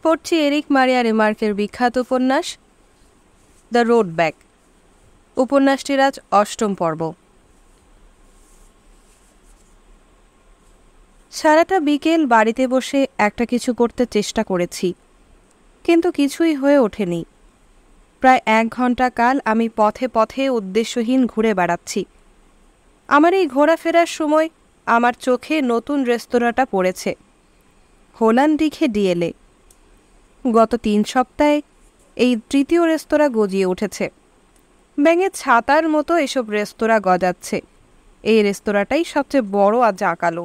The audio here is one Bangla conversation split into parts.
পড়ছি এরিক মারিয়া রিমার্কের বিখ্যাত উপন্যাস দ্য রোড ব্যাক। উপন্যাসটির আজ ৮ম পর্ব। সারাটা বিকেল বাড়িতে বসে একটা কিছু করতে চেষ্টা করেছি, কিন্তু কিছুই হয়ে ওঠেনি। প্রায় ১ ঘণ্টা কাল আমি পথে পথে উদ্দেশ্যহীন ঘুরে বেড়াচ্ছি। আমার এই ঘোরাফেরার সময় আমার চোখে নতুন রেস্তোরাঁটা পড়েছে, হোলান্ডিঘে ডিএলে। গত ৩ সপ্তাহে এই তৃতীয় রেস্তোরাঁ গজিয়ে উঠেছে। ব্যাঙের ছাতার মতো এসব রেস্তোরাঁ গজাচ্ছে। এই রেস্তোরাঁটাই সবচেয়ে বড় আর জাঁকালো।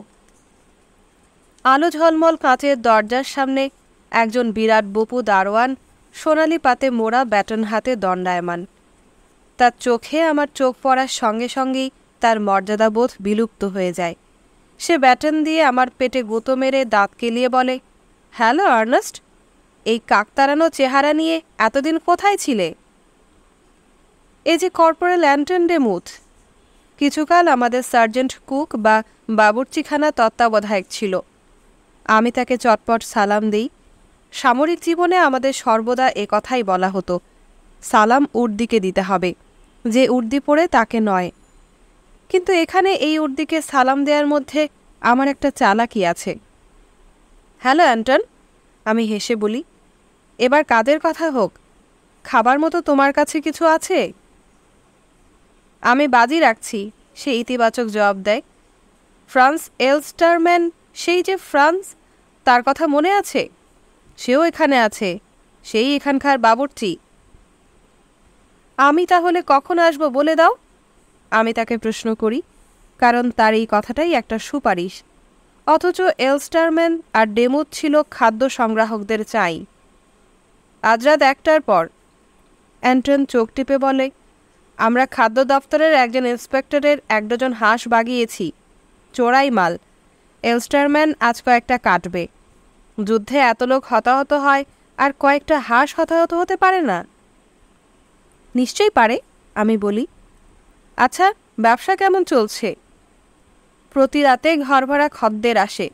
আলো ঝলমল কাঁচের দরজার সামনে একজন বিরাট বপু দারোয়ান সোনালি পাতে মোড়া ব্যাটন হাতে দণ্ডায়মান। তার চোখে আমার চোখ পড়ার সঙ্গে সঙ্গেই তার মর্যাদাবোধ বিলুপ্ত হয়ে যায়। সে ব্যাটন দিয়ে আমার পেটে গুঁতো মেরে দাঁত কেলিয়ে বলে, হ্যালো আর্নেস্ট, এই কাকতাড়ানো চেহারা নিয়ে এতদিন কোথায় ছিলে? এই যে কর্পোরাল অ্যান্টন ডেমুথ, কিছুকাল আমাদের সার্জেন্ট কুক বা বাবুর্চিখানা তত্ত্বাবধায়ক ছিল। আমি তাকে চটপট সালাম দিই। সামরিক জীবনে আমাদের সর্বদা কথাই বলা হতো, সালাম উর্দিকে দিতে হবে, যে উর্দি পড়ে তাকে নয়। কিন্তু এখানে এই উর্দিকে সালাম দেওয়ার মধ্যে আমার একটা চালাকি আছে। হ্যালো অ্যান্টন, আমি হেসে বলি, এবার কাদের কথা হোক, খাবার মতো তোমার কাছে কিছু আছে? আমি বাজি রাখছি, সে ইতিবাচক জবাব দেয়। ফ্রান্স এলস্টারম্যান, সেই যে ফ্রান্স, তার কথা মনে আছে? সেও এখানে আছে, সেই এখানকার বাবুর্চি। আমি তাহলে কখন আসবো বলে দাও, আমি তাকে প্রশ্ন করি, কারণ তার এই কথাটাই একটা সুপারিশ। অথচ এলস্টারম্যান আর ডেমুথ ছিল খাদ্য সংগ্রাহকদের চাই। আজ রাত ১টার পর। অ্যান্টন চোখ টিপে বলে, আমরা খাদ্য দপ্তরের একজন ইন্সপেক্টরের ১ ডজন হাঁস বাগিয়েছি, চোরাই মাল। এলস্টারম্যান আজ কয়েকটা কাটবে। যুদ্ধে এত লোক হতাহত হয়, আর কয়েকটা হাঁস হতাহত হতে পারে না? নিশ্চয়ই পারে, আমি বলি। আচ্ছা, ব্যবসা কেমন চলছে? প্রতি রাতে ঘরভরা খদ্দের আসে,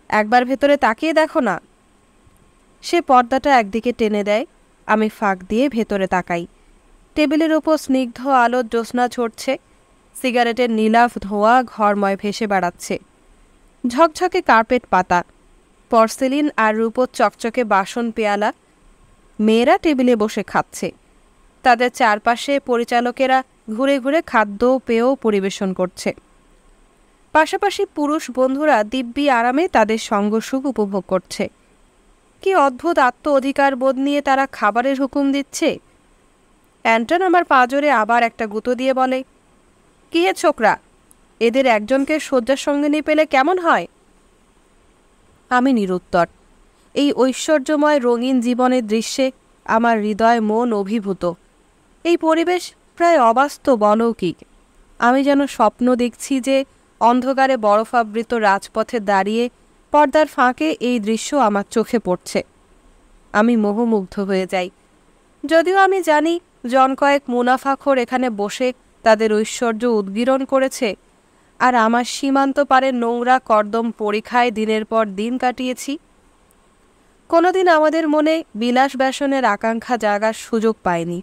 একবার ভেতরে তাকিয়ে দেখো না। সে পর্দাটা একদিকে টেনে দেয়। আমি ফাঁক দিয়ে ভেতরে তাকাই। টেবিলের ওপর স্নিগ্ধ আলোর জ্যোৎস্না ছড়ছে, সিগারেটের নীলাভ ধোঁয়া ঘরময় ভেসে বেড়াচ্ছে। ঝকঝকে কার্পেট পাতা, পর্সেলিন আর রূপোর চকচকে বাসন পেয়ালা। মেয়েরা টেবিলে বসে খাচ্ছে, তাদের চারপাশে পরিচালকেরা ঘুরে ঘুরে খাদ্য পেয়েও পরিবেশন করছে। পাশাপাশি পুরুষ বন্ধুরা দিব্যি আরামে তাদের সঙ্গসুখ উপভোগ করছে। কি অদ্ভুত আত্ম অধিকার বোধ নিয়ে তারা খাবারের হুকুম দিচ্ছে। অ্যান্টন আমার পাঁজরে আবার একটা গুঁতো দিয়ে বলে, কি হে ছোকরা, এদের একজনকে শয্যার সঙ্গে নিয়ে পেলে কেমন হয়? আমি নিরুত্তর। এই ঐশ্বর্যময় রঙিন জীবনের দৃশ্যে আমার হৃদয় মন অভিভূত। এই পরিবেশ প্রায় অবাস্তব, অলৌকিক। আমি যেন স্বপ্ন দেখছি যে অন্ধকারে বরফাবৃত রাজপথে দাঁড়িয়ে পর্দার ফাঁকে এই দৃশ্য আমার চোখে পড়ছে। আমি মোহমুগ্ধ হয়ে যাই, যদিও আমি জানি জন কয়েক মুনাফাখোর এখানে বসে তাদের ঐশ্বর্য উদ্গীরণ করেছে, আর আমার সীমান্ত পারে নোংরা কর্দম পরীক্ষায় দিনের পর দিন কাটিয়েছি। কোনোদিন আমাদের মনে বিলাস ব্যসনের আকাঙ্ক্ষা জাগার সুযোগ পায়নি।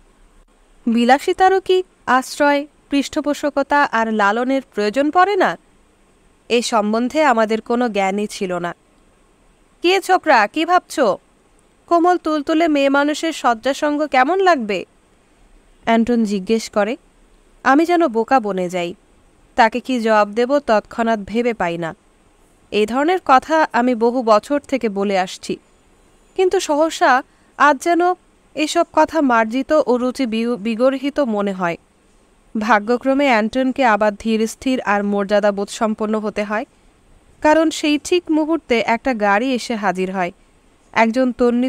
বিলাসিতারও কি আশ্রয়, পৃষ্ঠপোষকতা আর লালনের প্রয়োজন পড়ে না? এ সম্বন্ধে আমাদের কোনো জ্ঞানই ছিল না। কে ছোকরা, কি ভাবছ? কোমল তুলতুলে মেয়ে মানুষের শয্যাসঙ্গ কেমন লাগবে? অ্যান্টন জিজ্ঞেস করে। আমি যেন বোকা বনে যাই। তাকে কি জবাব দেব তৎক্ষণাৎ ভেবে পাই না। এই ধরনের কথা আমি বহু বছর থেকে বলে আসছি, কিন্তু সহসা আজ যেন এসব কথা মার্জিত ও রুচি বিগর্হিত মনে হয়। ভাগ্যক্রমে অ্যান্টনকে আবার ধীর স্থির আর মর্যাদাবোধ সম্পন্ন হতে হয়, কারণ সেই ঠিক মুহূর্তে একটা গাড়ি এসে হাজির হয়। একজন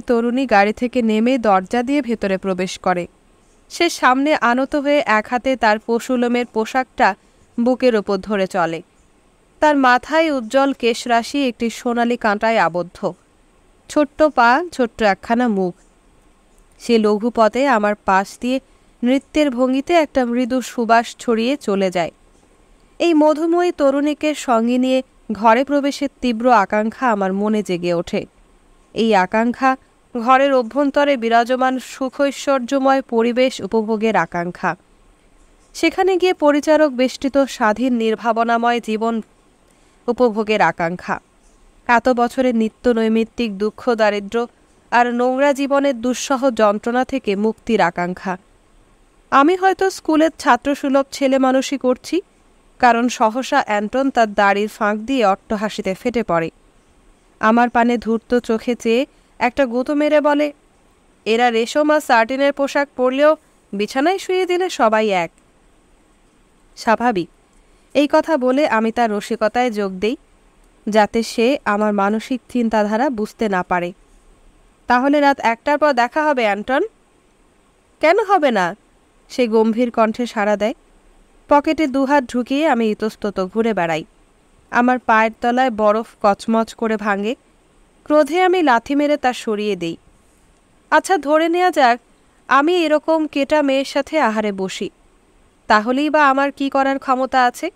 তরুণী গাড়ি থেকে নেমে দরজা দিয়ে ভেতরে প্রবেশ করে। সে সামনে আনত হয়ে এক হাতে তার পশুলোমের পোশাকটা বুকের ওপর ধরে চলে। তার মাথায় উজ্জ্বল কেশরাশি একটি সোনালি কাঁটায় আবদ্ধ, ছোট্ট পা, ছোট্ট একখানা মুখ। সে লঘুপথে আমার পাশ দিয়ে নৃত্যের ভঙ্গিতে একটা মৃদু সুবাস ছড়িয়ে চলে যায়। এই মধুময়ী তরুণীকে সঙ্গে নিয়ে ঘরে প্রবেশের তীব্র আকাঙ্ক্ষা আমার মনে জেগে ওঠে। এই আকাঙ্ক্ষা ঘরের অভ্যন্তরে বিরাজমান সুখৈশ্বর্যময় পরিবেশ উপভোগের আকাঙ্ক্ষা। সেখানে গিয়ে পরিচারক বেষ্টিত স্বাধীন নির্ভাবনাময় জীবন উপভোগের আকাঙ্ক্ষা। এত বছরের নিত্য নৈমিত্তিক দুঃখ দারিদ্র্য আর নোংরা জীবনের দুঃসহ যন্ত্রণা থেকে মুক্তির আকাঙ্ক্ষা। আমি হয়তো স্কুলের ছাত্রসুলভ ছেলে মানুষই করছি, কারণ সহসা অ্যান্টন তার দাড়ির ফাঁক দিয়ে অট্টহাসিতে ফেটে পড়ে। আমার পানে ধূর্ত চোখে চেয়ে একটা গুঁতো মেরে বলে, এরা রেশম আর সার্টিনের পোশাক পরলেও বিছানায় শুয়ে দিলে সবাই এক। স্বাভাবিক, এই কথা বলে আমি তার রসিকতায় যোগ দেই, যাতে সে আমার মানসিক চিন্তাধারা বুঝতে না পারে। তাহলে রাত 1টার পর দেখা হবে অ্যান্টন। কেন হবে না? সে গম্ভীর কণ্ঠে সাড়া দেয়। পকেটে দুহাত ঢুকিয়ে আমি ইতস্তত ঘুরে বেড়াই। আমার পায়ের তলায় বরফ কচমচ করে ভাঙে। ক্রোধে আমি লাথি মেরে তা সরিয়ে দেই। আচ্ছা, ধরে নেওয়া যাক আমি এরকম কেটা মেয়ের সাথে আহারে বসি, তাহলেই বা আমার কি করার ক্ষমতা আছে?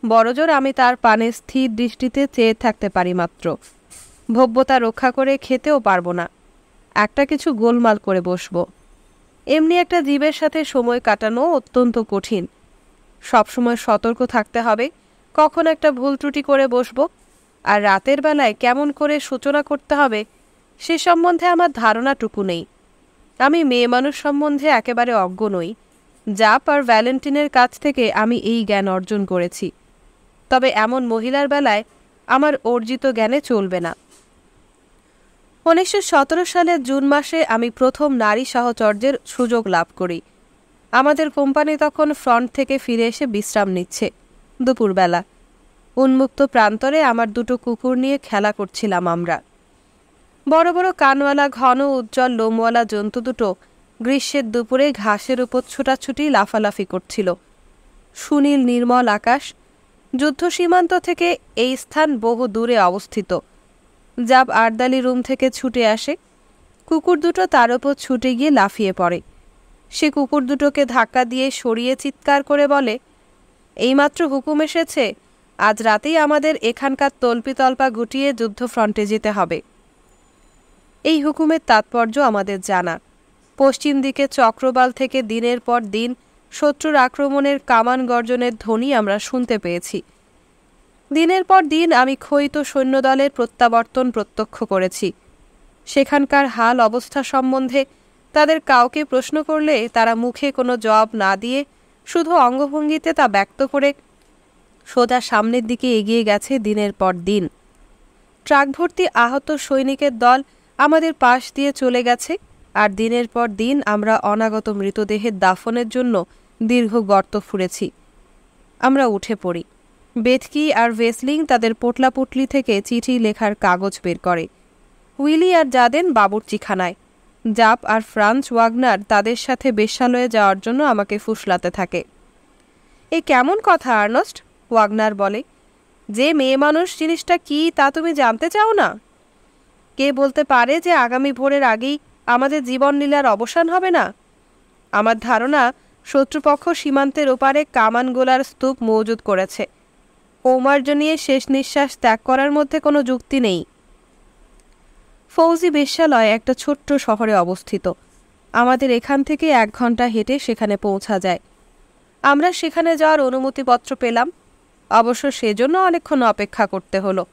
বড়জোর আমি তার পানে স্থির দৃষ্টিতে চেয়ে থাকতে পারি মাত্র। ভব্যতা রক্ষা করে খেতেও পারবো না। একটা কিছু গোলমাল করে বসবো। এমনি একটা জীবের সাথে সময় কাটানো অত্যন্ত কঠিন। সবসময় সতর্ক থাকতে হবে কখন একটা ভুল ত্রুটি করে বসবো, আর রাতের বেলায় কেমন করে সূচনা করতে হবে সে সম্বন্ধে আমার ধারণাটুকু নেই। আমি মেয়ে মানুষ সম্বন্ধে একেবারে অজ্ঞ নই। জাপ আর ভ্যালেন্টিনের কাছ থেকে আমি এই জ্ঞান অর্জন করেছি। তবে এমন মহিলার বেলায় আমার অর্জিত জ্ঞানে চলবে না। 1917 সালের জুন মাসে আমি প্রথম নারী সাহচর্যের সুযোগ লাভ করি। আমাদের কোম্পানি তখন ফ্রন্ট থেকে ফিরে এসে বিশ্রাম নিচ্ছে। দুপুরবেলা উন্মুক্ত প্রান্তরে আমার দুটো কুকুর নিয়ে খেলা করছিলাম আমরা। বড় বড় কানওয়ালা ঘন উজ্জ্বল লোমওয়ালা জন্তু দুটো গ্রীষ্মের দুপুরে ঘাসের উপর ছোটাছুটি লাফালাফি করছিল। সুনীল নির্মল আকাশ। যুদ্ধ সীমান্ত থেকে এই স্থান বহু দূরে অবস্থিত। জাব আর্দালি রুম থেকে ছুটে আসে। কুকুর দুটো তার ওপর ছুটে গিয়ে লাফিয়ে পড়ে। সে কুকুর দুটোকে ধাক্কা দিয়ে সরিয়ে চিৎকার করে বলে, এইমাত্র হুকুম এসেছে, আজ রাতেই আমাদের এখানকার তল্পিতল্পা গুটিয়ে যুদ্ধফ্রন্টে যেতে হবে। এই হুকুমের তাৎপর্য আমাদের জানা। পশ্চিম দিকে চক্রবাল থেকে দিনের পর দিন শত্রুর আক্রমণের কামান গর্জনের ধ্বনি আমরা শুনতে পেয়েছি। দিনের পর দিন আমি ক্ষয়িত সৈন্যদলের প্রত্যাবর্তন প্রত্যক্ষ করেছি। সেখানকার হাল অবস্থা সম্বন্ধে তাদের কাউকে প্রশ্ন করলে তারা মুখে কোনো জবাব না দিয়ে শুধু অঙ্গভঙ্গিতে তা ব্যক্ত করে সোজা সামনের দিকে এগিয়ে গেছে দিনের পর দিন। ট্রাক ভর্তি আহত সৈনিকের দল আমাদের পাশ দিয়ে চলে গেছে, আর দিনের পর দিন আমরা অনাগত মৃতদেহের দাফনের জন্য দীর্ঘ গর্ত ফুঁড়েছি। আমরা উঠে পড়ি। বেথকি আর ভেসলিং তাদের পোটলাপুটলি থেকে চিঠি লেখার কাগজ বের করে। উইলি আর জাদেন বাবুর্চিখানায়। জাপ আর ফ্রান্স ওয়াগনার তাদের সাথে বেশ্যালয়ে যাওয়ার জন্য আমাকে ফুসলাতে থাকে। এ কেমন কথা আর্নস্ট? ওয়াগনার বলে, যে মেয়ে মানুষ জিনিসটা কি তা তুমি জানতে চাও না? কে বলতে পারে যে আগামী ভোরের আগেই আমাদের জীবনলীলার অবসান হবে না? আমার ধারণা শত্রুপক্ষ সীমান্তের ওপারে কামান গোলার স্তূপ মজুদ করেছে। কৌমার্য নিয়ে শেষ নিঃশ্বাস ত্যাগ করার মধ্যে কোনো যুক্তি নেই। ফৌজি বেশ্যালয় একটা ছোট্ট শহরে অবস্থিত। আমাদের এখান থেকে 1 ঘন্টা হেঁটে সেখানে পৌঁছা যায়। আমরা সেখানে যাওয়ার অনুমতিপত্র পেলাম। অবশ্য সেজন্য অনেকক্ষণ অপেক্ষা করতে হলো।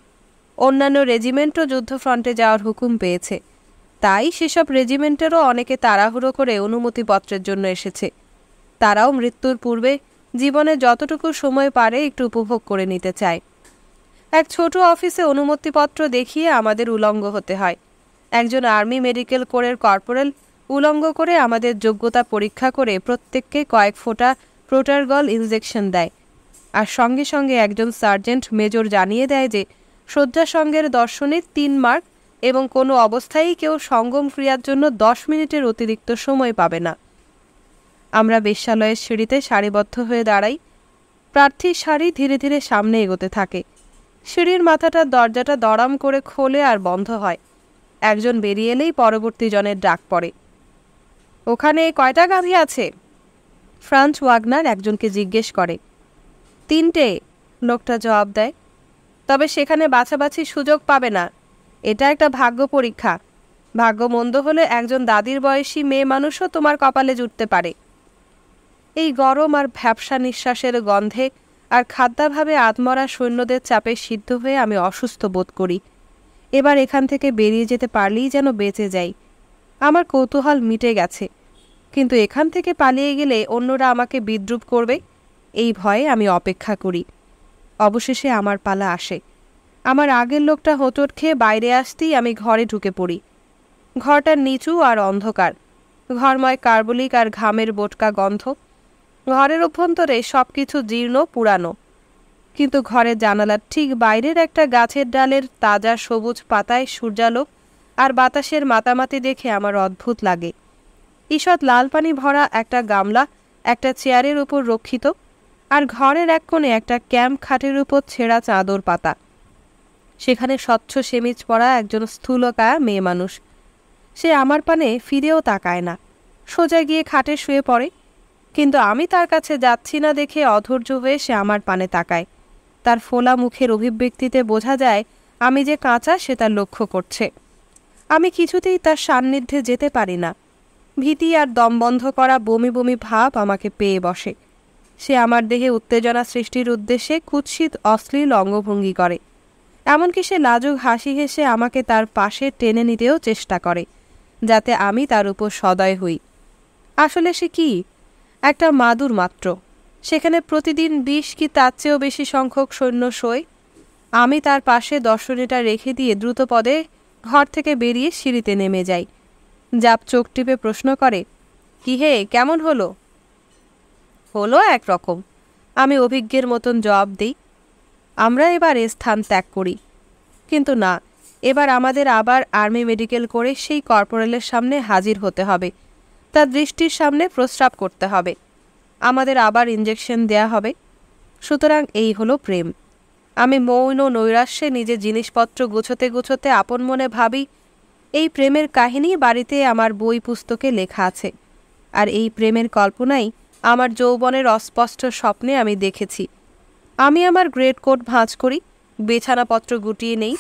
অন্যান্য রেজিমেন্টও যুদ্ধফ্রন্টে যাওয়ার হুকুম পেয়েছে, তাই সেসব রেজিমেন্টেরও অনেকে তাড়াহুড়ো করে অনুমতিপত্রের জন্য এসেছে। তারাও মৃত্যুর পূর্বে জীবনে যতটুকু সময় পারে একটু উপভোগ করে নিতে চায়। এক ছোট অফিসে অনুমতিপত্র দেখিয়ে আমাদের উলঙ্গ হতে হয়। একজন আর্মি মেডিকেল কোরের কর্পোরাল উলঙ্গ করে আমাদের যোগ্যতা পরীক্ষা করে প্রত্যেককে কয়েক ফোঁটা প্রোটারগল ইনজেকশন দেয়, আর সঙ্গে সঙ্গে একজন সার্জেন্ট মেজর জানিয়ে দেয় যে শয্যাসঙ্গের দর্শনে 3 মার্ক এবং কোনো অবস্থায়ই কেউ সঙ্গম ক্রিয়ার জন্য 10 মিনিটের অতিরিক্ত সময় পাবে না। আমরা বেশ্যালয়ের সিঁড়িতে সারিবদ্ধ হয়ে দাঁড়াই। প্রার্থীর সারি ধীরে ধীরে সামনে এগোতে থাকে। সিঁড়ির মাথাটার দরজাটা দড়াম করে খোলে আর বন্ধ হয়। একজন বেরিয়ে এলেই পরবর্তী জনের ডাক পড়ে। ওখানে কয়টা গাভী আছে? ফ্রান্স ওয়াগনার একজনকে জিজ্ঞেস করে। 3টে, লোকটা জবাব দেয়। তবে সেখানে বাছাবাছির সুযোগ পাবে না। এটা একটা ভাগ্য পরীক্ষা। ভাগ্য মন্দ হলে একজন দাদির বয়সী মেয়ে মানুষও তোমার কপালে জুটতে পারে। এই গরম আর ভ্যাপসা নিঃশ্বাসের গন্ধে আর খাদ্যাভাবে আত্মরা সৈন্যদের চাপে সিদ্ধ হয়ে আমি অসুস্থ বোধ করি। এবার এখান থেকে বেরিয়ে যেতে পারলেই যেন বেঁচে যাই। আমার কৌতূহল মিটে গেছে, কিন্তু এখান থেকে পালিয়ে গেলে অন্যরা আমাকে বিদ্রূপ করবে, এই ভয়ে আমি অপেক্ষা করি। অবশেষে আমার পালা আসে। আমার আগের লোকটা হোঁচট খেয়ে বাইরে আসতেই আমি ঘরে ঢুকে পড়ি। ঘরটা নিচু আর অন্ধকার, ঘরময় কার্বলিক আর ঘামের বোটকা গন্ধ। ঘরের অভ্যন্তরে সব কিছু জীর্ণ পুরানো, কিন্তু ঘরের জানালার ঠিক বাইরের একটা গাছের ডালের তাজা সবুজ পাতায় সূর্যালোক আর বাতাসের মাতামাতি দেখে আমার অদ্ভুত লাগে। ঈষৎ লাল পানি ভরা একটা গামলা একটা চেয়ারের উপর রক্ষিত, আর ঘরের এক কোণে একটা ক্যাম্প খাটের উপর ছেঁড়া চাদর পাতা। সেখানে স্বচ্ছ সেমিজ পরা একজন স্থূলকায়া মেয়ে মানুষ। সে আমার পানে ফিরেও তাকায় না, সোজা গিয়ে খাটে শুয়ে পড়ে। কিন্তু আমি তার কাছে যাচ্ছি না দেখে অধৈর্য হয়ে সে আমার পানে তাকায়। তার ফোলা মুখের অভিব্যক্তিতে বোঝা যায় আমি যে কাঁচা সে তার লক্ষ্য করছে। আমি কিছুতেই তার সান্নিধ্যে যেতে পারি না। ভীতি আর দম বন্ধ করা বমি বমি ভাব আমাকে পেয়ে বসে। সে আমার দেহে উত্তেজনা সৃষ্টির উদ্দেশ্যে কুৎসিত অশ্লীল অঙ্গভঙ্গি করে। এমনকি সে লাজুক হাসি হেসে আমাকে তার পাশে টেনে নিতেও চেষ্টা করে, যাতে আমি তার উপর সদয় হই। আসলে সে কি? একটা মাদুর মাত্র। সেখানে প্রতিদিন 20 কি তার চেয়েও বেশি সংখ্যক সৈন্য শোয়। আমি তার পাশে দর্শনীটা রেখে দিয়ে দ্রুত পদে ঘর থেকে বেরিয়ে সিঁড়িতে নেমে যাই। জাপ চোখ টিপে প্রশ্ন করে, কি হে, কেমন হলো? হলো একরকম, আমি অভিজ্ঞের মতন জবাব দিই। আমরা এবার এ স্থান ত্যাগ করি। কিন্তু না, এবার আমাদের আবার আর্মি মেডিকেল করে সেই কর্পোরালের সামনে হাজির হতে হবে। তার দৃষ্টির সামনে প্রস্রাব করতে হবে। আমাদের আবার ইঞ্জেকশন দেয়া হবে। সুতরাং এই হলো প্রেম। আমি মৌন নৈরাশ্যে নিজের জিনিসপত্র গুছোতে গুছোতে আপন মনে ভাবি, এই প্রেমের কাহিনী বাড়িতে আমার বই পুস্তকে লেখা আছে। আর এই প্রেমের কল্পনাই আমার যৌবনের অস্পষ্ট স্বপ্নে আমি দেখেছি। আমি আমার গ্রেট কোট ভাঁজ করি, বিছানাপত্র গুটিয়ে নেই,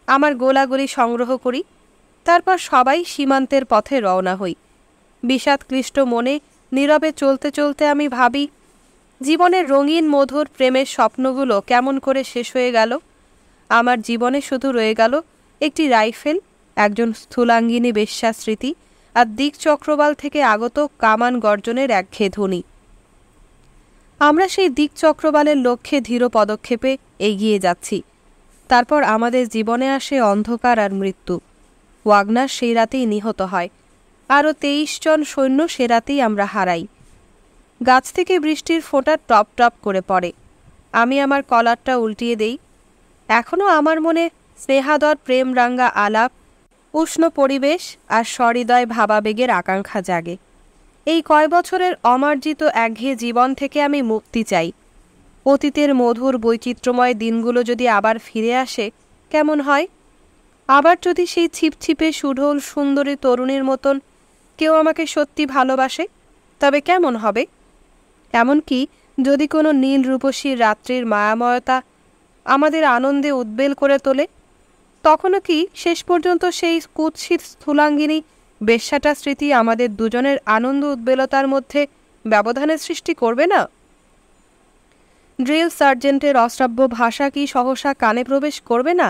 আমার গোলাগুলি সংগ্রহ করি। তারপর সবাই সীমান্তের পথে রওনা হই। বিষাদক্লিষ্ট মনে নীরবে চলতে চলতে আমি ভাবি, জীবনের রঙিন মধুর প্রেমের স্বপ্নগুলো কেমন করে শেষ হয়ে গেল। আমার জীবনে শুধু রয়ে গেল একটি রাইফেল, একজন স্থূলাঙ্গিনী বেশ্যা স্মৃতি আর দিক চক্রবাল থেকে আগত কামান গর্জনের একঘেয়ে ধ্বনি। আমরা সেই দিক চক্রবালের লক্ষ্যে ধীর পদক্ষেপে এগিয়ে যাচ্ছি। তারপর আমাদের জীবনে আসে অন্ধকার আর মৃত্যু। ওয়াগনার সেই রাতেই নিহত হয়। আরও 23 জন সৈন্য সে রাতেই আমরা হারাই। গাছ থেকে বৃষ্টির ফোঁটা টপ টপ করে পড়ে। আমি আমার কলারটা উল্টিয়ে দেই। এখনও আমার মনে স্নেহাদর প্রেমরাঙ্গা আলাপ, উষ্ণ পরিবেশ আর সহৃদয় ভাবাবেগের আকাঙ্ক্ষা জাগে। এই কয় বছরের অমার্জিত একঘেয়ে জীবন থেকে আমি মুক্তি চাই। অতীতের মধুর বৈচিত্র্যময় দিনগুলো যদি আবার ফিরে আসে কেমন হয়? আবার যদি সেই ছিপছিপে সুঢল সুন্দরী তরুণীর মতন কেউ আমাকে সত্যি ভালোবাসে, তবে কেমন হবে? এমনকি যদি কোনো নীল রূপসী রাত্রির মায়াময়তা আমাদের আনন্দে উদ্বেল করে তোলে, তখনও কি শেষ পর্যন্ত সেই কুৎসিত স্থূলাঙ্গিনী বেশ্যাটা স্মৃতি আমাদের দুজনের আনন্দ উদ্বেলতার মধ্যে ব্যবধানের সৃষ্টি করবে না? ড্রিল সার্জেন্টের অশ্রাব্য ভাষা কি সহসা কানে প্রবেশ করবে না?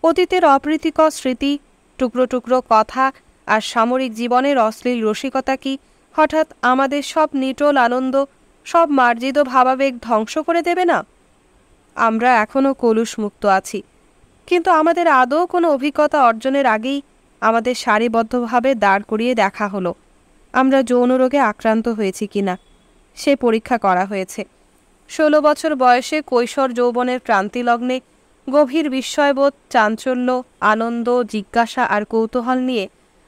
অতীতের অপ্রীতিকর স্মৃতি, টুকরো টুকরো কথা আর সামরিক জীবনের অশ্লীল রসিকতা কি হঠাৎ আমাদের সব নিটোল আনন্দ, সব মার্জিত ভাবাবেগ ধ্বংস করে দেবে না? আমরা এখনও কলুষমুক্ত আছি, কিন্তু আমাদের আদৌ কোনো অভিজ্ঞতা অর্জনের আগেই আমাদের সারিবদ্ধভাবে দাঁড় করিয়ে দেখা হলো আমরা যৌন রোগে আক্রান্ত হয়েছি কিনা। সে পরীক্ষা করা হয়েছে। 16 বছর বয়সে কৈশোর যৌবনের ক্রান্তিলগ্নে গভীর বিস্ময়বোধ, চাঞ্চল্য, আনন্দ, জিজ্ঞাসা আর কৌতূহল নিয়ে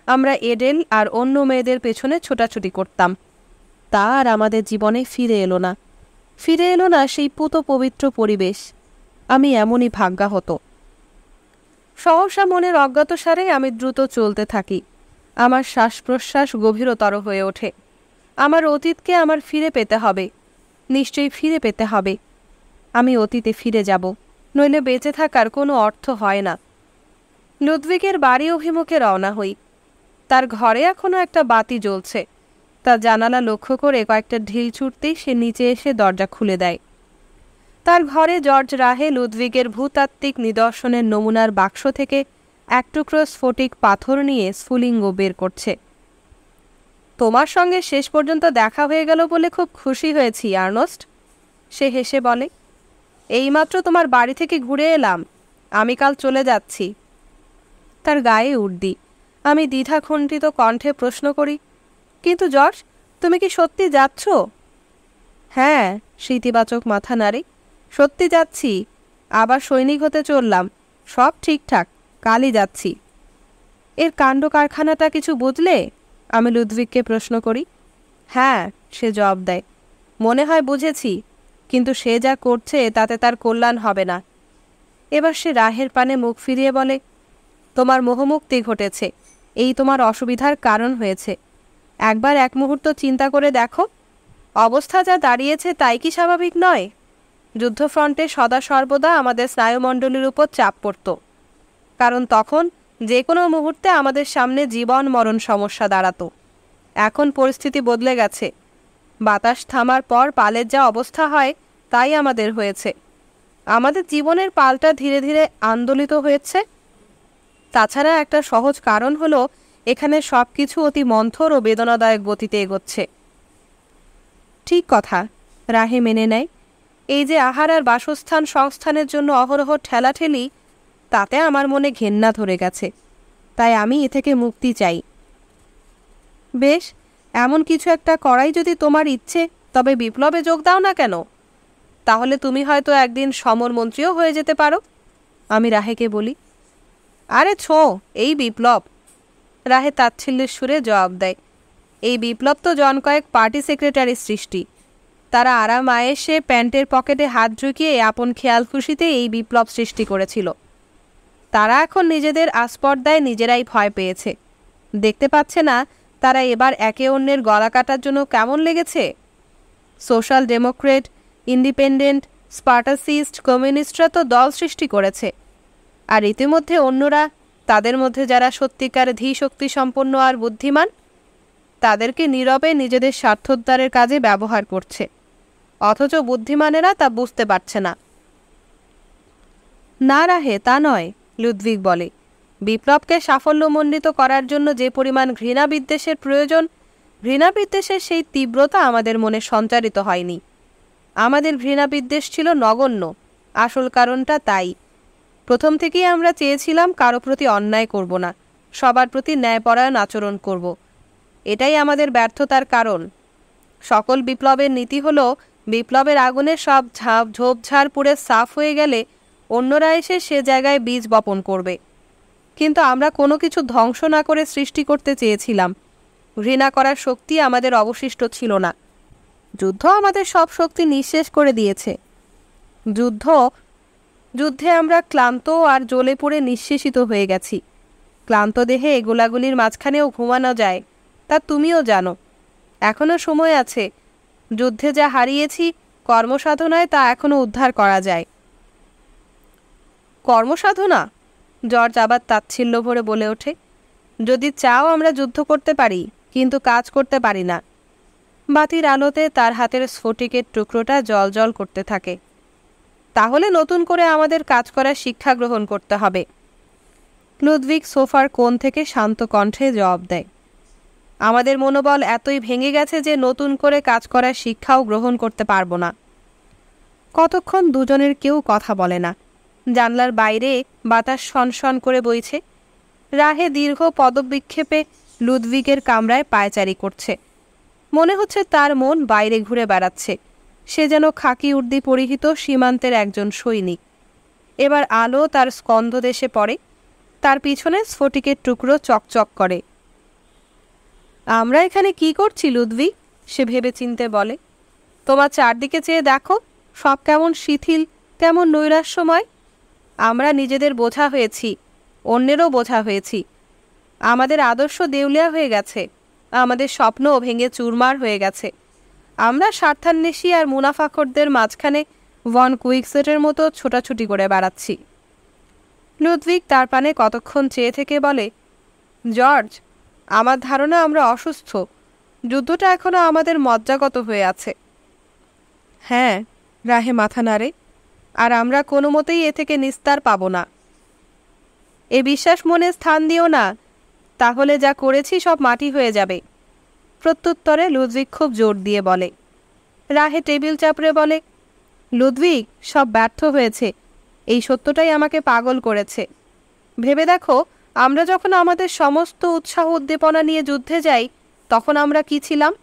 আমরা এডেল আর অন্য মেয়েদের পেছনে ছোটাছুটি করতাম। তা আর আমাদের জীবনে ফিরে এলো না। ফিরে এলো না সেই পুত পবিত্র পরিবেশ। আমি এমনই ভাগ্যা হতো। সহসা মনের অজ্ঞাতসারে আমি দ্রুত চলতে থাকি। আমার শ্বাস প্রশ্বাস গভীরতর হয়ে ওঠে। আমার অতীতকে আমার ফিরে পেতে হবে, নিশ্চয়ই ফিরে পেতে হবে। আমি অতীতে ফিরে যাব, নইলে বেঁচে থাকার কোনো অর্থ হয় না। লুদভিগের বাড়ি অভিমুখে রওনা হই। তার ঘরে এখনো একটা বাতি জ্বলছে। তার জানালা লক্ষ্য করে কয়েকটা ঢিল ছুটতেই সে নিচে এসে দরজা খুলে দেয়। তার ঘরে জর্জ রাহে লুদভিগের ভূতাত্ত্বিক নিদর্শনের নমুনার বাক্স থেকে এক টুকরো স্ফটিক পাথর নিয়ে স্ফুলিঙ্গ বের করছে। তোমার সঙ্গে শেষ পর্যন্ত দেখা হয়ে গেল বলে খুব খুশি হয়েছি আর্নস্ট, সে হেসে বলে। এইমাত্র তোমার বাড়ি থেকে ঘুরে এলাম, আমি কাল চলে যাচ্ছি। তার গায়ে উর্দি। আমি দ্বিধাখণ্ডিত কণ্ঠে প্রশ্ন করি, কিন্তু জর্জ, তুমি কি সত্যি যাচ্ছ? হ্যাঁ, স্মৃতিবাচক মাথা নাড়ে। সত্যি যাচ্ছি, আবার সৈনিক হতে চললাম, সব ঠিকঠাক, কালই যাচ্ছি। এর কাণ্ড কারখানাটা কিছু বুঝলে? আমি লুদভিগকে প্রশ্ন করি। হ্যাঁ, সে জবাব দেয়, মনে হয় বুঝেছি, কিন্তু সে যা করছে তাতে তার কল্যাণ হবে না। এবার সে রাহের পানে মুখ ফিরিয়ে বলে, তোমার মোহমুক্তি ঘটেছে, এই তোমার অসুবিধার কারণ হয়েছে। একবার এক মুহূর্ত চিন্তা করে দেখো, অবস্থা যা দাঁড়িয়েছে তাই কি স্বাভাবিক নয়? যুদ্ধফ্রন্টে সদা সর্বদা আমাদের স্নায়ুমণ্ডলীর উপর চাপ পড়ত, কারণ তখন যে কোনো মুহূর্তে আমাদের সামনে জীবন মরণ সমস্যা দাঁড়াতো। এখন পরিস্থিতি বদলে গেছে। বাতাস থামার পর পালের যা অবস্থা হয় তাই আমাদের হয়েছে। আমাদের জীবনের পালটা ধীরে ধীরে আন্দোলিত হয়েছে। তাছাড়া একটা সহজ কারণ হলো এখানে সব কিছু অতি মন্থর ও বেদনাদায়ক গতিতে এগোচ্ছে। ঠিক কথা, রাহে মেনে নেয়। এই যে আহার আর বাসস্থান সংস্থানের জন্য অহরহ ঠেলাঠেলি, তাতে আমার মনে ঘেন্না ধরে গেছে। তাই আমি এ থেকে মুক্তি চাই। বেশ, এমন কিছু একটা করাই যদি তোমার ইচ্ছে, তবে বিপ্লবে যোগ দাও না কেন? তাহলে তুমি হয়তো একদিন সমরমন্ত্রীও হয়ে যেতে পারো, আমি রাহেকে বলি। আরে এই বিপ্লব, রাহে তাচ্ছিল্যের সুরে জবাব দেয়। এই বিপ্লব তো জন কয়েক পার্টি সেক্রেটারির সৃষ্টি। তারা আরাম আয়েসে প্যান্টের পকেটে হাত ঢুকিয়ে আপন খেয়াল খুশিতে এই বিপ্লব সৃষ্টি করেছিল। তারা এখন নিজেদের আস্পর্ধায় নিজেরাই ভয় পেয়েছে। দেখতে পাচ্ছে না তারা এবার একে অন্যের গলা কাটার জন্য কেমন লেগেছে? সোশ্যাল ডেমোক্রেট, ইন্ডিপেন্ডেন্ট, স্পার্টাসিস্ট, কমিউনিস্টরা তো দল সৃষ্টি করেছে, আর ইতিমধ্যে অন্যরা, তাদের মধ্যে যারা সত্যিকার ধীশক্তি সম্পন্ন আর বুদ্ধিমান, তাদেরকে নীরবে নিজেদের স্বার্থোদ্ধারের কাজে ব্যবহার করছে। অথচ বুদ্ধিমানেরা তা বুঝতে পারছে না। না রাহে, তা নয়, লুদভিগ বলে। বিপ্লবকে সাফল্যমণ্ডিত করার জন্য যে পরিমাণ ঘৃণা বিদ্বেষের প্রয়োজন, ঘৃণা বিদ্বেষের সেই তীব্রতা আমাদের মনে সঞ্চারিত হয়নি। আমাদের ঘৃণা বিদ্বেষ ছিল নগণ্য। আসল কারণটা তাই, প্রথম থেকেই আমরা চেয়েছিলাম কারো প্রতি অন্যায় করব না, সবার প্রতি ন্যায়পরায়ণ আচরণ করব। এটাই আমাদের ব্যর্থতার কারণ। সকল বিপ্লবের নীতি হলো বিপ্লবের আগুনে সব ঝোপঝাড় পুড়ে সাফ হয়ে গেলে অন্যরা এসে সে জায়গায় বীজ বপন করবে। কিন্তু আমরা কোনো কিছু ধ্বংস না করে সৃষ্টি করতে চেয়েছিলাম। ঘৃণা করার শক্তি আমাদের অবশিষ্ট ছিল না। যুদ্ধ আমাদের সব শক্তি নিঃশেষ করে দিয়েছে। যুদ্ধে আমরা ক্লান্ত আর জ্বলে পুড়ে নিঃশেষিত হয়ে গেছি। ক্লান্ত দেহে গোলাগুলির মাঝখানেও ঘুমানো যায়, তা তুমিও জানো। এখনও সময় আছে। যুদ্ধে যা হারিয়েছি, কর্মসাধনায় তা এখনও উদ্ধার করা যায়। কর্মসাধনা? জর্জ আবার তাচ্ছিল্য ভরে বলে ওঠে। যদি চাও আমরা যুদ্ধ করতে পারি, কিন্তু কাজ করতে পারি না। বাতির আলোতে তার হাতের স্ফটিকের টুকরোটা জ্বলজ্বল করতে থাকে। তাহলে নতুন করে আমাদের কাজ করার শিক্ষা গ্রহণ করতে হবে। লুদভিগ সোফার কোণ থেকে শান্ত কণ্ঠে জবাব দেয়। আমাদের মনোবল এতই ভেঙে গেছে যে নতুন করে কাজ করার শিক্ষাও গ্রহণ করতে পারবো না। কতক্ষণ দুজনের কেউ কথা বলে না। জানলার বাইরে বাতাস শনশন করে বইছে। রাহে দীর্ঘ পদবিক্ষেপে লুদভিগের কামরায় পায়চারি করছে। মনে হচ্ছে তার মন বাইরে ঘুরে বেড়াচ্ছে। সে যেন খাকি উর্দি পরিহিত সীমান্তের একজন সৈনিক। এবার আলো তার স্কন্ধদেশে পড়ে। তার পিছনে স্ফটিকের টুকরো চকচক করে। আমরা এখানে কি করছি লুদভিগ? সে ভেবে চিনতে বলে। তোমার চারদিকে চেয়ে দেখো, সব কেমন শিথিল, কেমন নৈরাশ্যময়। আমরা নিজেদের বোঝা হয়েছি, অন্যেরও বোঝা হয়েছি। আমাদের আদর্শ দেউলিয়া হয়ে গেছে, আমাদের স্বপ্নও ভেঙে চুরমার হয়ে গেছে। আমরা স্বার্থান্বেষী আর মুনাফাখোরদের মাঝখানে ভন কুইকসেটের মতো ছোটাছুটি করে বেড়াচ্ছি। লুডভিগ তার পানে কতক্ষণ চেয়ে থেকে বলে, জর্জ, আমার ধারণা আমরা অসুস্থ। যুদ্ধটা এখনো আমাদের মজ্জাগত হয়ে আছে। হ্যাঁ, রাহে মাথা নাড়ে। আর আমরা কোনো মতেই এ থেকে নিস্তার পাব না। এ বিশ্বাস মনে স্থান দিও না, তাহলে যা করেছি সব মাটি হয়ে যাবে, প্রত্যুত্তরে লুডভিগ খুব জোর দিয়ে বলে। রাহে টেবিল চাপড়ে বলে, লুডভিগ, সব ব্যর্থ হয়েছে। এই সত্যটাই আমাকে পাগল করেছে। ভেবে দেখো, আমরা যখন আমাদের সমস্ত উৎসাহ উদ্দীপনা নিয়ে যুদ্ধে যাই, তখন আমরা কি ছিলাম?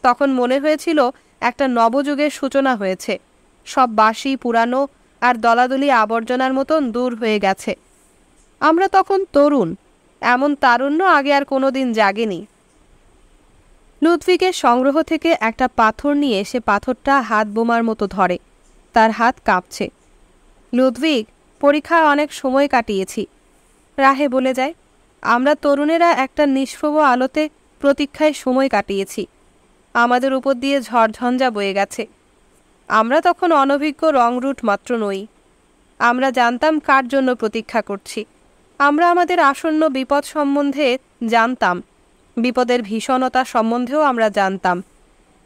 তখন মনে হয়েছিল একটা নবযুগের সূচনা হয়েছে। সব বাসি, পুরানো আর দলাদলি আবর্জনার মতন দূর হয়ে গেছে। আমরা তখন তরুণ। এমন তারুণ্য আগে আর কোনোদিন জাগেনি। লুডভিগের সংগ্রহ থেকে একটা পাথর নিয়ে সে পাথরটা হাত বোমার মতো ধরে। তার হাত কাঁপছে। লুডভিগ, পরীক্ষায় অনেক সময় কাটিয়েছি। রাহে বলে যায়, আমরা তরুণেরা একটা নিষ্প্রভ আলোতে প্রতীক্ষায় সময় কাটিয়েছি। আমাদের উপর দিয়ে ঝড়ঝঞ্ঝা বয়ে গেছে। আমরা তখন অনভিজ্ঞ রংরুট মাত্র নই। আমরা জানতাম কার জন্য প্রতীক্ষা করছি। আমরা আমাদের আসন্ন বিপদ সম্বন্ধে জানতাম, বিপদের ভীষণতা সম্বন্ধেও আমরা জানতাম।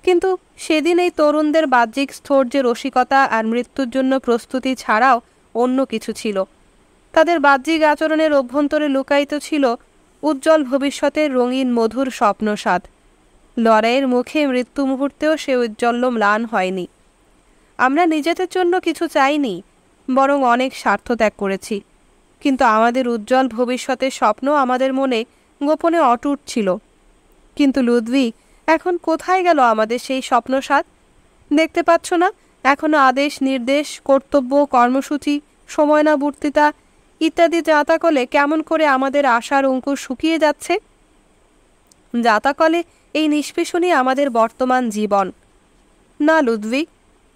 কিন্তু সেদিন এই তরুণদের বাহ্যিক স্থৈর্যে রসিকতা আর মৃত্যুর জন্য প্রস্তুতি ছাড়াও অন্য কিছু ছিল। তাদের বাহ্যিক আচরণের অভ্যন্তরে লুকায়িত ছিল উজ্জ্বল ভবিষ্যতের রঙিন মধুর স্বপ্নসাদ। লড়াইয়ের মুখে মৃত্যু মুহূর্তেও সে ঔজ্জ্বল্য ম্লান হয়নি। আমরা নিজেদের জন্য কিছু চাইনি, বরং অনেক স্বার্থ ত্যাগ করেছি। কিন্তু আমাদের উজ্জ্বল ভবিষ্যতের স্বপ্ন আমাদের মনে গোপনে অটুট ছিল। কিন্তু লুডভিগ, এখন কোথায় গেল আমাদের সেই স্বপ্নসাদ? দেখতে পাচ্ছ না, এখনো আদেশ, নির্দেশ, কর্তব্য, কর্মসূচি, সময়ানুবর্তিতা ইত্যাদি জাঁতাকলে কেমন করে আমাদের আশার অঙ্কুর শুকিয়ে যাচ্ছে। জাঁতাকলে এই নিষ্পেষণই আমাদের বর্তমান জীবন। না লুডভিগ,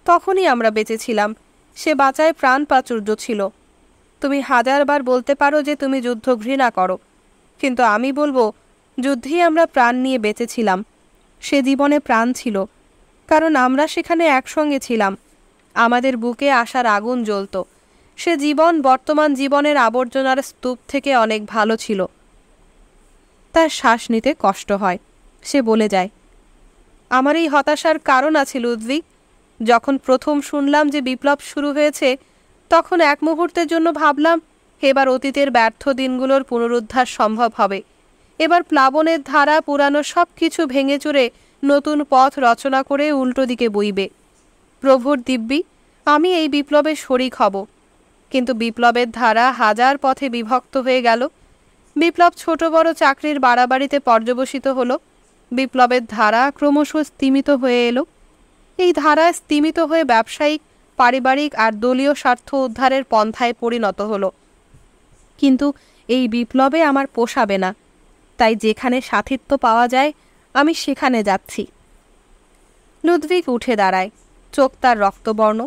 তখনই আমরা বেঁচেছিলাম। সে বাঁচায় প্রাণ প্রাচুর্য ছিল। তুমি হাজারবার বলতে পারো যে তুমি যুদ্ধ ঘৃণা করো, কিন্তু আমি বলবো, যুদ্ধেই আমরা প্রাণ নিয়ে বেঁচেছিলাম। সে জীবনে প্রাণ ছিল, কারণ আমরা সেখানে একসঙ্গে ছিলাম। আমাদের বুকে আশার আগুন জ্বলত। সে জীবন বর্তমান জীবনের আবর্জনার স্তূপ থেকে অনেক ভালো ছিল। তার শ্বাস নিতে কষ্ট হয়। সে বলে যায়, আমার এই হতাশার কারণ আছে লুডভিগ। যখন প্রথম শুনলাম যে বিপ্লব শুরু হয়েছে, তখন এক মুহূর্তের জন্য ভাবলাম, এবার অতীতের ব্যর্থ দিনগুলোর পুনরুদ্ধার সম্ভব হবে। এবার প্লাবনের ধারা পুরানো সব কিছু ভেঙে চুরে নতুন পথ রচনা করে উল্টো দিকে বইবে। প্রভুর দিব্যি, আমি এই বিপ্লবের শরিক হব। কিন্তু বিপ্লবের ধারা হাজার পথে বিভক্ত হয়ে গেল। বিপ্লব ছোট বড় চাকরির বাড়াবাড়িতে পর্যবসিত হলো। বিপ্লবের ধারা ক্রমশ স্তিমিত হয়ে এলো। এই ধারা স্তিমিত হয়ে ব্যবসায়িক, পারিবারিক আর দলীয় স্বার্থ উদ্ধারের পন্থায় পরিণত হলো। কিন্তু এই বিপ্লবে আমার পোষাবে না, তাই যেখানে সাথিত্ব পাওয়া যায় আমি সেখানে যাচ্ছি। লুডভিগ উঠে দাঁড়ায়। চোখ তার রক্তবর্ণ।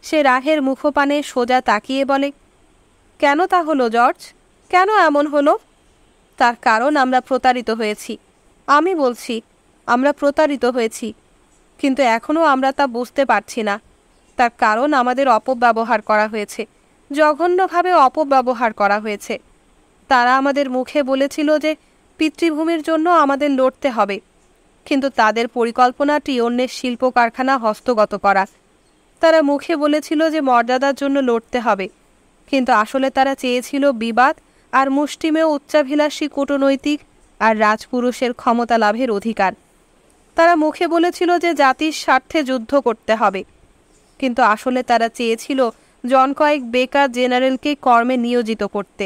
সে রাহের মুখপানে সোজা তাকিয়ে বলে, কেন তা হলো জর্জ? কেন এমন হলো? তার কারণ আমরা প্রতারিত হয়েছি। আমি বলছি, আমরা প্রতারিত হয়েছি, কিন্তু এখনও আমরা তা বুঝতে পারছি না। তার কারণ আমাদের অপব্যবহার করা হয়েছে, জঘন্যভাবে অপব্যবহার করা হয়েছে। তারা আমাদের মুখে বলেছিল যে পিতৃভূমির জন্য আমাদের লড়তে হবে, কিন্তু তাদের পরিকল্পনাটি অন্যের শিল্প কারখানা হস্তগত করা। তারা মুখে বলেছিল যে মর্যাদার জন্য লড়তে হবে, কিন্তু আসলে তারা চেয়েছিল বিবাদ আর মুষ্টিমেয় উচ্চাভিলাষী কূটনৈতিক আর রাজপুরুষের ক্ষমতা লাভের অধিকার। তারা মুখে বলেছিল যে জাতির স্বার্থে যুদ্ধ করতে হবে, কিন্তু আসলে তারা চেয়েছিল জন কয়েক বেকার জেনারেলকে কর্মে নিয়োজিত করতে।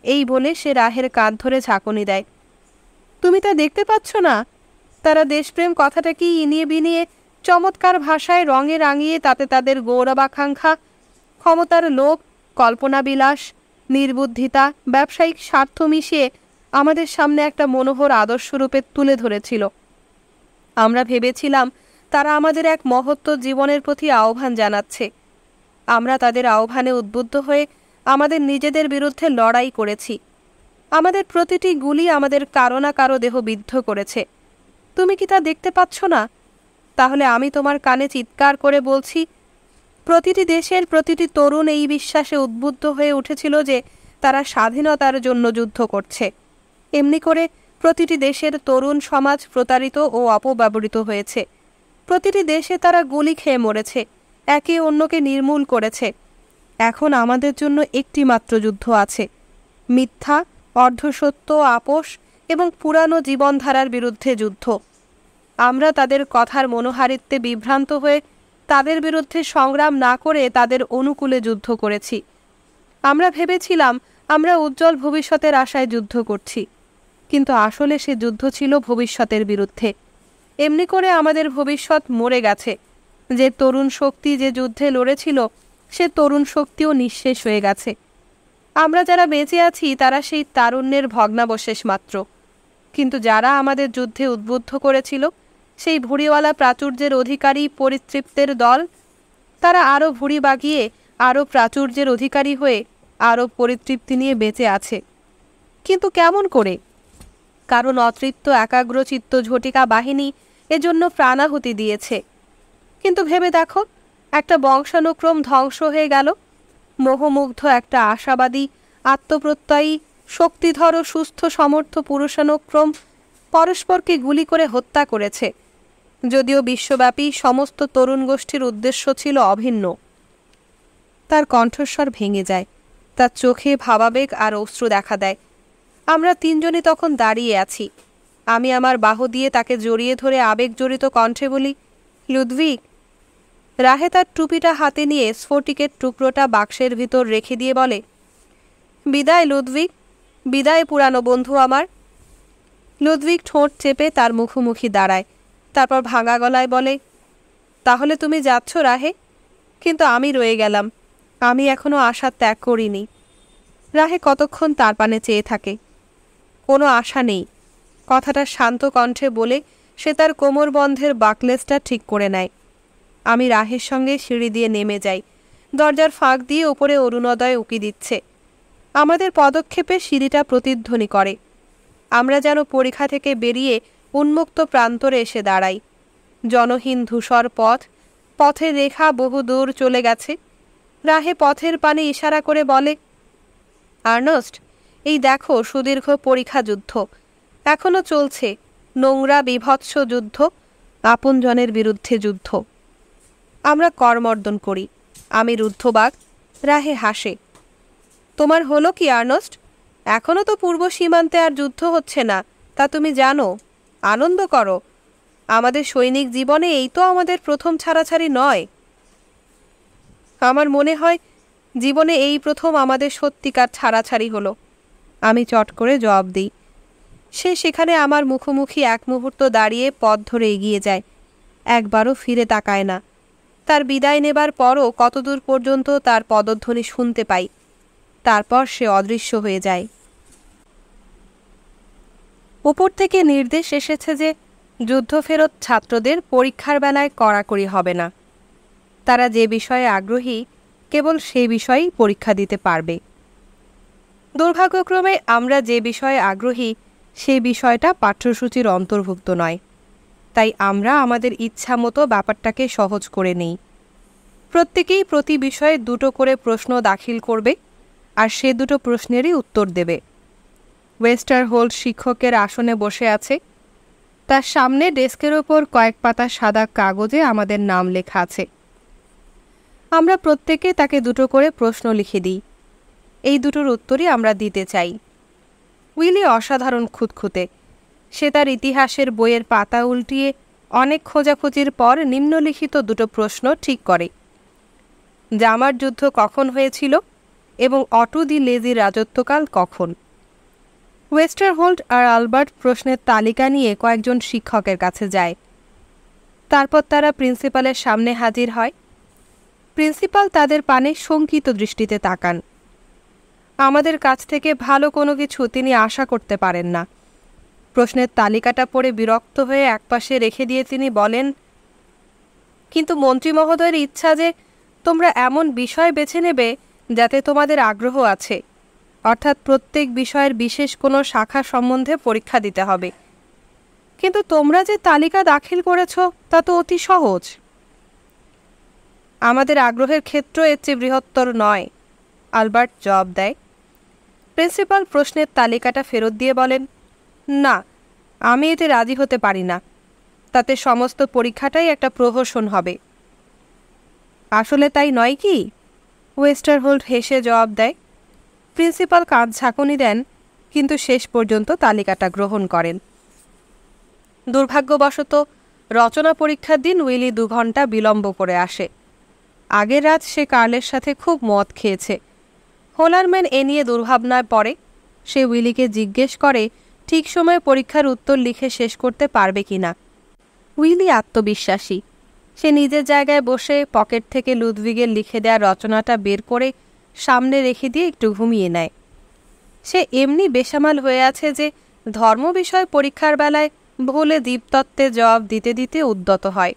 এই বলে সে রাহের কাঁধ ধরে ঝাঁকুনি দেয়। তুমি তা দেখতে পাচ্ছ না? তারা দেশপ্রেম কথাটাকে ইনিয়ে বিনিয়ে চমৎকার ভাষায় রঙে রাঙিয়ে তাতে তাদের গৌরবাকাঙ্ক্ষা, ক্ষমতার লোভ, কল্পনাবিলাস, নির্বুদ্ধিতা, ব্যবসায়িক স্বার্থ মিশিয়ে আমাদের সামনে একটা মনোহর আদর্শরূপে তুলে ধরেছিল। আমরা ভেবেছিলাম তারা আমাদের এক মহত্ব জীবনের প্রতি আহ্বান জানাচ্ছে। আমরা তাদের আহ্বানে উদ্বুদ্ধ হয়ে আমাদের নিজেদের বিরুদ্ধে লড়াই করেছি। আমাদের প্রতিটি গুলি আমাদের কারো না কারো দেহ বিদ্ধ করেছে। তুমি কি তা দেখতে পাচ্ছ না? তাহলে আমি তোমার কানে চিৎকার করে বলছি, প্রতিটি দেশের প্রতিটি তরুণ এই বিশ্বাসে উদ্বুদ্ধ হয়ে উঠেছিল যে তারা স্বাধীনতার জন্য যুদ্ধ করছে। এমনি করে প্রতিটি দেশের তরুণ সমাজ প্রতারিত ও অপব্যবহৃত হয়েছে। প্রতিটি দেশে তারা গুলি খেয়ে মরেছে, একে অন্যকে নির্মূল করেছে। এখন আমাদের জন্য একটি মাত্র যুদ্ধ আছে, মিথ্যা, অর্ধসত্য, আপোষ এবং পুরানো জীবনধারার বিরুদ্ধে যুদ্ধ। আমরা তাদের কথার মনোহারিত্বে বিভ্রান্ত হয়ে তাদের বিরুদ্ধে সংগ্রাম না করে তাদের অনুকূলে যুদ্ধ করেছি। আমরা ভেবেছিলাম আমরা উজ্জ্বল ভবিষ্যতের আশায় যুদ্ধ করছি, কিন্তু আসলে সে যুদ্ধ ছিল ভবিষ্যতের বিরুদ্ধে। এমনি করে আমাদের ভবিষ্যৎ মরে গেছে। যে তরুণ শক্তি যে যুদ্ধে লড়েছিল, সে তরুণ শক্তিও নিঃশেষ হয়ে গেছে। আমরা যারা বেঁচে আছি তারা সেই তারুণ্যের ভগ্নাবশেষ মাত্র। কিন্তু যারা আমাদের যুদ্ধে উদ্বুদ্ধ করেছিল, সেই ভুঁড়িওয়ালা প্রাচুর্যের অধিকারী পরিতৃপ্তের দল, তারা আরও ভুঁড়ি বাগিয়ে আরও প্রাচুর্যের অধিকারী হয়ে আরও পরিতৃপ্তি নিয়ে বেঁচে আছে। কিন্তু কেমন করে? কারণ অতৃপ্ত একাগ্রচিত্ত ঝটিকা বাহিনী এজন্য প্রাণাহুতি দিয়েছে। কিন্তু ভেবে দেখো, একটা বংশানুক্রম ধ্বংস হয়ে গেল। মোহমুগ্ধ একটা আশাবাদী, আত্মপ্রত্যয়ী, শক্তিধর ও সুস্থ সমর্থ পুরুষানুক্রম পরস্পরকে গুলি করে হত্যা করেছে, যদিও বিশ্বব্যাপী সমস্ত তরুণ গোষ্ঠীর উদ্দেশ্য ছিল অভিন্ন। তার কণ্ঠস্বর ভেঙে যায়, তার চোখে ভাবাবেগ আর অশ্রু দেখা দেয়। আমরা তিনজনই তখন দাঁড়িয়ে আছি। আমি আমার বাহু দিয়ে তাকে জড়িয়ে ধরে আবেগজড়িত কণ্ঠে বলি, লুদভিগ। রাহে তার টুপিটা হাতে নিয়ে স্ফটিকের টুকরোটা বাক্সের ভিতর রেখে দিয়ে বলে, বিদায় লুদভিগ, বিদায় পুরানো বন্ধু আমার। লুদভিগ ঠোঁট চেপে তার মুখোমুখি দাঁড়ায়, তারপর ভাঙা গলায় বলে, তাহলে তুমি যাচ্ছ রাহে? কিন্তু আমি রয়ে গেলাম, আমি এখনো আশা ত্যাগ করিনি। রাহে কতক্ষণ তার পানে চেয়ে থাকে। কোনো আশা নেই, কথাটা শান্ত কণ্ঠে বলে সে তার কোমরবন্ধের বাকলেসটা ঠিক করে নেয়। আমি রাহের সঙ্গে সিঁড়ি দিয়ে নেমে যাই। দরজার ফাঁক দিয়ে ওপরে অরুণোদয় উকি দিচ্ছে। আমাদের পদক্ষেপে সিঁড়িটা প্রতিধ্বনি করে। আমরা যেন পরিখা থেকে বেরিয়ে উন্মুক্ত প্রান্তরে এসে দাঁড়াই। জনহীন ধূসর পথ, পথের রেখা বহু দূর চলে গেছে। রাহে পথের পানে ইশারা করে বলে, আর্নস্ট, এই দেখো সুদীর্ঘ পরিখা যুদ্ধ এখনো চলছে, নোংরা বিভৎস যুদ্ধ, আপনজনের বিরুদ্ধে যুদ্ধ। আমরা করমর্দন করি। আমি রুদ্ধবাগ, রাহে হাসে। তোমার হলো কি আর্নস্ট? এখনও তো পূর্ব সীমান্তে আর যুদ্ধ হচ্ছে না, তা তুমি জানো। আনন্দ করো। আমাদের সৈনিক জীবনে এই তো আমাদের প্রথম ছাড়াছাড়ি নয়। আমার মনে হয় জীবনে এই প্রথম আমাদের সত্যিকার ছাড়াছাড়ি হলো। আমি চট করে জবাব দিই। সে সেখানে আমার মুখোমুখি এক মুহূর্ত দাঁড়িয়ে পথ ধরে এগিয়ে যায়, একবারও ফিরে তাকায় না। তার বিদায় নেবার পরও কতদূর পর্যন্ত তার পদধ্বনি শুনতে পাই, তারপর সে অদৃশ্য হয়ে যায়। উপর থেকে নির্দেশ এসেছে যে যুদ্ধফেরত ছাত্রদের পরীক্ষার বেলায় কড়াকড়ি হবে না। তারা যে বিষয়ে আগ্রহী কেবল সেই বিষয়েই পরীক্ষা দিতে পারবে। দুর্ভাগ্যক্রমে আমরা যে বিষয়ে আগ্রহী সেই বিষয়টা পাঠ্যসূচির অন্তর্ভুক্ত নয়, তাই আমরা আমাদের ইচ্ছা মতো ব্যাপারটাকে সহজ করে নেই। প্রত্যেকেই প্রতি বিষয়ে দুটো করে প্রশ্ন দাখিল করবে আর সে দুটো প্রশ্নেরই উত্তর দেবে। ওয়েস্টারহোল্ড শিক্ষকের আসনে বসে আছে। তার সামনে ডেস্কের ওপর কয়েক পাতা সাদা কাগজে আমাদের নাম লেখা আছে। আমরা প্রত্যেকে তাকে দুটো করে প্রশ্ন লিখে দিই। এই দুটোর উত্তরই আমরা দিতে চাই। উইলি অসাধারণ খুঁতখুঁতে। সে তার ইতিহাসের বইয়ের পাতা উল্টিয়ে অনেক খোঁজাখুঁজির পর নিম্নলিখিত দুটো প্রশ্ন ঠিক করে। জামার যুদ্ধ কখন হয়েছিল এবং অটো দি লেজির রাজত্বকাল কখন? ওয়েস্টারহোল্ড আর আলবার্ট প্রশ্নের তালিকা নিয়ে কয়েকজন শিক্ষকের কাছে যায়। তারপর তারা প্রিন্সিপালের সামনে হাজির হয়। প্রিন্সিপাল তাদের পানে শঙ্কিত দৃষ্টিতে তাকান। আমাদের কাছ থেকে ভালো কোনো কিছু তিনি আশা করতে পারেন না। প্রশ্নের তালিকাটা পড়ে বিরক্ত হয়ে একপাশে রেখে দিয়ে তিনি বলেন, কিন্তু মন্ত্রী মহোদয়ের ইচ্ছা যে তোমরা এমন বিষয় বেছে নেবে যাতে তোমাদের আগ্রহ আছে, অর্থাৎ প্রত্যেক বিষয়ের বিশেষ কোনো শাখা সম্বন্ধে পরীক্ষা দিতে হবে। কিন্তু তোমরা যে তালিকা দাখিল করেছ তা তো অতি সহজ। আমাদের আগ্রহের ক্ষেত্র এর চেয়ে বৃহত্তর নয়, আলবার্ট জবাব দেয়। প্রিন্সিপাল প্রশ্নের তালিকাটা ফেরত দিয়ে বলেন, না, আমি এতে রাজি হতে পারি না। তাতে সমস্ত পরীক্ষাটাই একটা প্রহসন হবে। আসলে তাই নয় কি? ওয়েস্টারহোল্ড হেসে জবাব দেয়। প্রিন্সিপাল কাঁধ ঝাঁকুনি দেন, কিন্তু শেষ পর্যন্ত তালিকাটা গ্রহণ করেন। দুর্ভাগ্যবশত রচনা পরীক্ষার দিন উইলি 2 ঘন্টা বিলম্ব করে আসে। আগের রাত সে কার্লের সাথে খুব মদ খেয়েছে। হোলারম্যান এ নিয়ে দুর্ভাবনায় পড়ে। সে উইলিকে জিজ্ঞেস করে ঠিক সময়ে পরীক্ষার উত্তর লিখে শেষ করতে পারবে কিনা। উইলি আত্মবিশ্বাসী। সে নিজের জায়গায় বসে পকেট থেকে লুদভিগের লিখে দেওয়া রচনাটা বের করে সামনে রেখে দিয়ে একটু ঘুমিয়ে নেয়। সে এমনি বেসামাল হয়ে আছে যে ধর্ম বিষয় পরীক্ষার বেলায় ভুলে দীপতত্ত্বের জবাব দিতে দিতে উদ্যত হয়।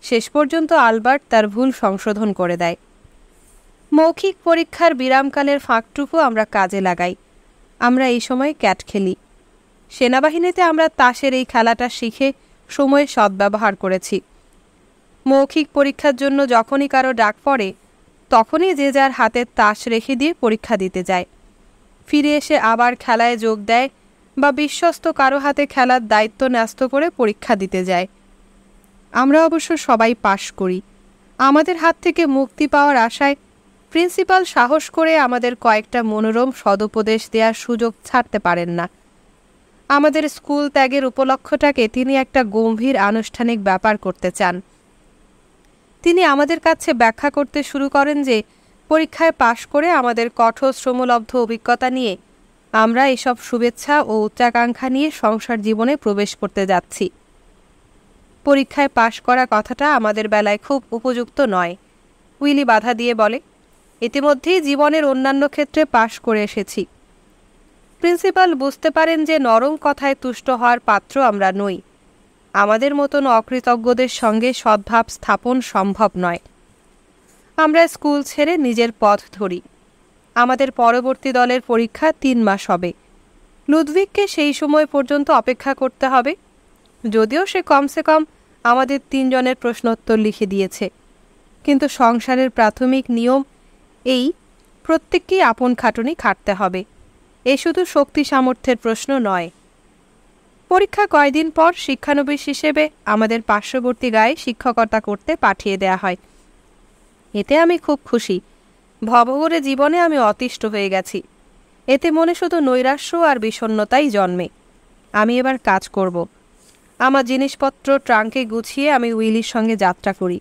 শেষ পর্যন্ত আলবার্ট তার ভুল সংশোধন করে দেয়। মৌখিক পরীক্ষার বিরামকালের ফাঁকটুকু আমরা কাজে লাগাই। আমরা এই সময় ক্যাট খেলি। সেনাবাহিনীতে আমরা তাসের এই খেলাটা শিখে সময়ের সদ্ব্যবহার করেছি। মৌখিক পরীক্ষার জন্য যখনই কারো ডাক পড়ে তখনই যে যার হাতের তাস রেখে দিয়ে পরীক্ষা দিতে যায়। ফিরে এসে আবার খেলায় যোগ দেয় বা বিশ্বস্ত কারো হাতে খেলার দায়িত্ব ন্যস্ত করে পরীক্ষা দিতে যায়। আমরা অবশ্য সবাই পাশ করি। আমাদের হাত থেকে মুক্তি পাওয়ার আশায় প্রিন্সিপাল সাহস করে আমাদের কয়েকটা মনোরম সদুপদেশ দেওয়ার সুযোগ ছাড়তে পারেন না। আমাদের স্কুল ত্যাগের উপলক্ষটাকে তিনি একটা গম্ভীর আনুষ্ঠানিক ব্যাপার করতে চান। তিনি আমাদের কাছে ব্যাখ্যা করতে শুরু করেন যে পরীক্ষায় পাশ করে আমাদের কঠোর শ্রমলব্ধ অভিজ্ঞতা নিয়ে আমরা এসব শুভেচ্ছা ও উচ্চাকাঙ্ক্ষা নিয়ে সংসার জীবনে প্রবেশ করতে যাচ্ছি। পরীক্ষায় পাশ করা কথাটা আমাদের বেলায় খুব উপযুক্ত নয়, উইলি বাধা দিয়ে বলে। ইতিমধ্যেই জীবনের অন্যান্য ক্ষেত্রে পাশ করে এসেছি। প্রিন্সিপাল বুঝতে পারেন যে নরম কথায় তুষ্ট হওয়ার পাত্র আমরা নই। আমাদের মতন অকৃতজ্ঞদের সঙ্গে সদ্ভাব স্থাপন সম্ভব নয়। আমরা স্কুল ছেড়ে নিজের পথ ধরি। আমাদের পরবর্তী দলের পরীক্ষা 3 মাস হবে। লুদভিগকে সেই সময় পর্যন্ত অপেক্ষা করতে হবে, যদিও সে কমসে কম আমাদের 3 জনের প্রশ্নোত্তর লিখে দিয়েছে। কিন্তু সংসারের প্রাথমিক নিয়ম এই, প্রত্যেককেই আপন খাটুনি খাটতে হবে। এ শুধু শক্তি সামর্থ্যের প্রশ্ন নয়। পরীক্ষা কয়দিন পর শিক্ষানবিশ হিসেবে আমাদের পার্শ্ববর্তী গায়ে শিক্ষকতা করতে পাঠিয়ে দেয়া হয়। এতে আমি খুব খুশি। ভবঘুরে জীবনে আমি অতিষ্ঠ হয়ে গেছি। এতে মনে শুধু নৈরাশ্য আর বিষণ্ণতাই জন্মে। আমি এবার কাজ করব। আমার জিনিসপত্র ট্রাঙ্কে গুছিয়ে আমি উইলির সঙ্গে যাত্রা করি।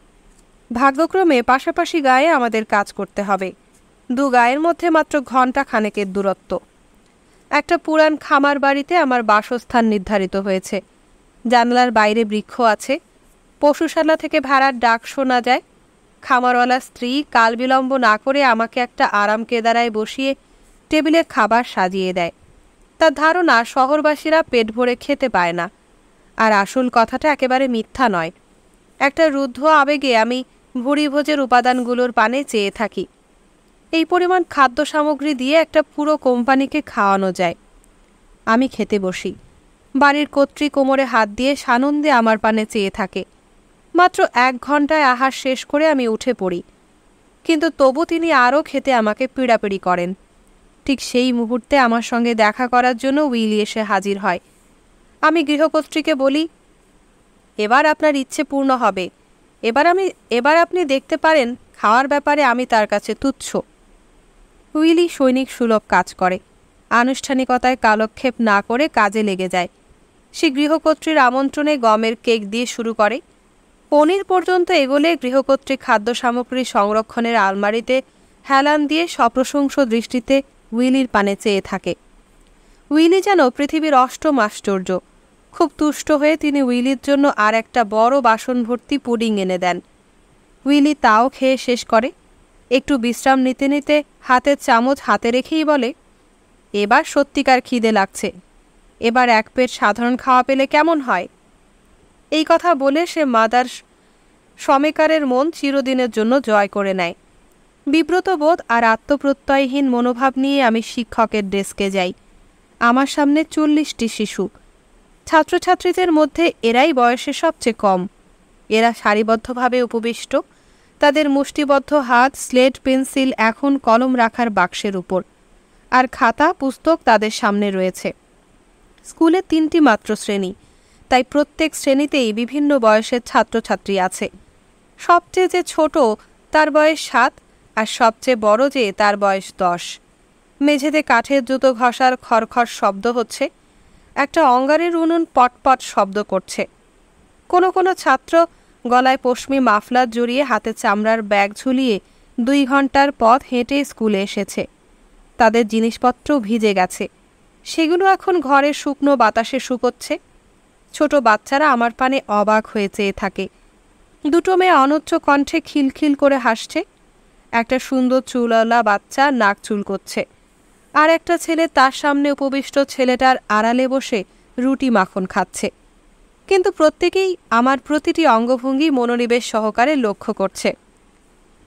ভাগ্যক্রমে পাশাপাশি গায়ে আমাদের কাজ করতে হবে। 2 গায়ের মধ্যে মাত্র ঘণ্টা খানেকের দূরত্ব। একটা পুরান খামার বাড়িতে আমার বাসস্থান নির্ধারিত হয়েছে। জানলার বাইরে বৃক্ষ আছে। পশুশালা থেকে ভাড়ার ডাক শোনা যায়। খামারওয়ালা স্ত্রী কাল বিলম্ব না করে আমাকে একটা আরাম কেদারায় বসিয়ে টেবিলে খাবার সাজিয়ে দেয়। তার ধারণা শহরবাসীরা পেট ভরে খেতে পায় না। আর আসল কথাটা একেবারে মিথ্যা নয়। একটা রুদ্ধ আবেগে আমি ভুরিভোজের উপাদানগুলোর পানে চেয়ে থাকি। এই পরিমাণ খাদ্য সামগ্রী দিয়ে একটা পুরো কোম্পানিকে খাওয়ানো যায়। আমি খেতে বসি। বাড়ির কর্ত্রী কোমরে হাত দিয়ে সানন্দে আমার পানে চেয়ে থাকে। মাত্র 1 ঘণ্টায় আহার শেষ করে আমি উঠে পড়ি। কিন্তু তবু তিনি আরও খেতে আমাকে পীড়াপিড়ি করেন। ঠিক সেই মুহূর্তে আমার সঙ্গে দেখা করার জন্য উইলি এসে হাজির হয়। আমি গৃহকর্ত্রীকে বলি, এবার আপনার ইচ্ছে পূর্ণ হবে। এবার আপনি দেখতে পারেন খাওয়ার ব্যাপারে আমি তার কাছে তুচ্ছ। উইলি সৈনিক সুলভ কাজ করে। আনুষ্ঠানিকতায় কালক্ষেপ না করে কাজে লেগে যায়। সে গৃহকর্ত্রীর আমন্ত্রণে গমের কেক দিয়ে শুরু করে। পনির পর্যন্ত এগোলে গৃহকর্ত্রী খাদ্য সামগ্রী সংরক্ষণের আলমারিতে হেলান দিয়ে সপ্রশংস দৃষ্টিতে উইলির পানে চেয়ে থাকে। উইলি যেন পৃথিবীর অষ্টম আশ্চর্য। খুব তুষ্ট হয়ে তিনি উইলির জন্য আর একটা বড় বাসন ভর্তি পুডিং এনে দেন। উইলি তাও খেয়ে শেষ করে। একটু বিশ্রাম নিতে নিতে হাতের চামচ হাতে রেখেই বলে, এবার সত্যিকার খিদে লাগছে। এবার 1 পেট সাধারণ খাওয়া পেলে কেমন হয়? এই কথা বলে সে মাদার সমেকারের মন চিরদিনের জন্য জয় করে নেয়। বিব্রত বোধ আর আত্মপ্রত্যয়হীন মনোভাব নিয়ে আমি শিক্ষকের ডেস্কে যাই। আমার সামনে 40টি শিশু। ছাত্রছাত্রীদের মধ্যে এরাই বয়সে সবচেয়ে কম। এরা সারিবদ্ধভাবে উপবিষ্ট। তাদের মুষ্টিবদ্ধ হাত স্লেট পেন্সিল এখন কলম রাখার বাক্সের উপর, আর খাতা পুস্তক তাদের সামনে রয়েছে। স্কুলে 3টি মাত্র শ্রেণী, তাই প্রত্যেক শ্রেণীতেই বিভিন্ন বয়সের ছাত্রছাত্রী আছে। সবচেয়ে যে ছোট তার বয়স 7, আর সবচেয়ে বড় যে তার বয়স 10। মেঝেতে কাঠের জুতো ঘষার খড়খড় শব্দ হচ্ছে, একটা অঙ্গারের উনুন পটপট শব্দ করছে। কোনো কোনো ছাত্র গলায় পশমি মাফলার জড়িয়ে হাতে চামড়ার ব্যাগ ঝুলিয়ে 2 ঘন্টার পথ হেঁটে স্কুলে এসেছে। তাদের জিনিসপত্র ভিজে গেছে, সেগুলো এখন ঘরের শুকনো বাতাসে শুকোচ্ছে। ছোট বাচ্চারা আমার পানে অবাক হয়ে চেয়ে থাকে। 2টো মেয়ে অনুচ্চ কণ্ঠে খিলখিল করে হাসছে। একটা সুন্দর চুলওয়ালা বাচ্চা নাক চুলকোচ্ছে, আর একটা ছেলে তার সামনে উপবিষ্ট ছেলেটার আড়ালে বসে রুটি মাখন খাচ্ছে। কিন্তু প্রত্যেকেই আমার প্রতিটি অঙ্গভঙ্গি মনোনিবেশ সহকারে লক্ষ্য করছে।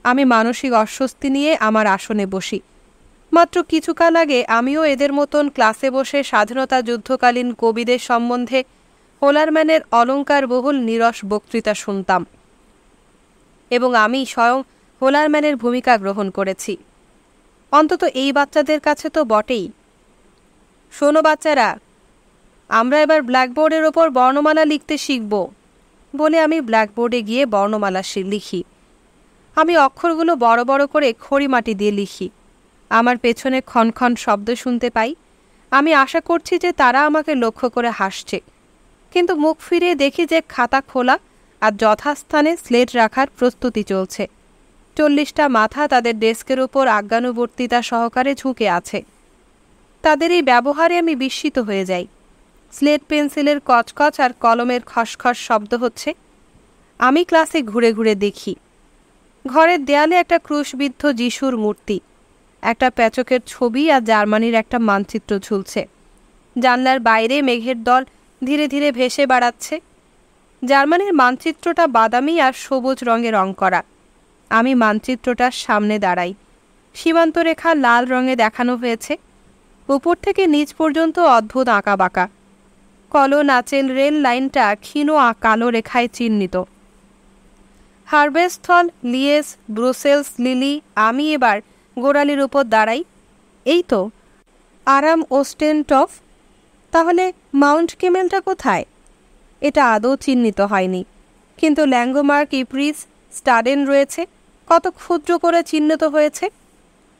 আমি মানসিক অস্বস্তি নিয়ে আমার আসনে বসি। মাত্র কিছুকাল আগে আমিও এদের মতন ক্লাসে বসে স্বাধীনতা যুদ্ধকালীন কবিদের সম্বন্ধে হোলারম্যানের অলঙ্কারবহুল নীরস বক্তৃতা শুনতাম, এবং আমি স্বয়ং হোলারম্যানের ভূমিকা গ্রহণ করেছি। অন্তত এই বাচ্চাদের কাছে তো বটেই। শোনো বাচ্চারা, আমরা এবার ব্ল্যাকবোর্ডের ওপর বর্ণমালা লিখতে শিখব বলে আমি ব্ল্যাকবোর্ডে গিয়ে বর্ণমালা লিখি। আমি অক্ষরগুলো বড় বড় করে খড়িমাটি দিয়ে লিখি। আমার পেছনে ক্ষণক্ষণ শব্দ শুনতে পাই। আমি আশা করছি যে তারা আমাকে লক্ষ্য করে হাসছে, কিন্তু মুখ ফিরিয়ে দেখি যে খাতা খোলা আর যথাস্থানে স্লেট রাখার প্রস্তুতি চলছে। 40টা মাথা তাদের ডেস্কের উপর আজ্ঞানুবর্তিতা সহকারে ঝুঁকে আছে। তাদের এই ব্যবহারে আমি বিস্মিত হয়ে যাই। স্লেট পেন্সিলের কচকচ আর কলমের খসখস শব্দ হচ্ছে। আমি ক্লাসে ঘুরে ঘুরে দেখি। ঘরের দেয়ালে একটা ক্রুশবিদ্ধ যিশুর মূর্তি, একটা প্যাচকের ছবি আর জার্মানির একটা মানচিত্র ঝুলছে। জানলার বাইরে মেঘের দল ধীরে ধীরে ভেসে বেড়াচ্ছে। জার্মানির মানচিত্রটা বাদামি আর সবুজ রঙে রং করা। আমি মানচিত্রটার সামনে দাঁড়াই। সীমান্তরেখা লাল রঙে দেখানো হয়েছে, উপর থেকে নিচ পর্যন্ত অদ্ভুত আঁকাবাঁকা। কলো-নাচেল রেল লাইনটা ক্ষীণ কালো রেখায় চিহ্নিত। হারভেস্টহল, লিয়েস, ব্রুসেলস, লিলি। আমি এবার গোড়ালির উপর দাঁড়াই। এই তো আরাম ওস্টেনটফ। তাহলে মাউন্ট কেমেলটা কোথায়? এটা আদৌ চিহ্নিত হয়নি, কিন্তু ল্যাঙ্গোমার্ক, ইপ্রিস, স্টাডেন রয়েছে। কত ক্ষুদ্র করে চিহ্নিত হয়েছে।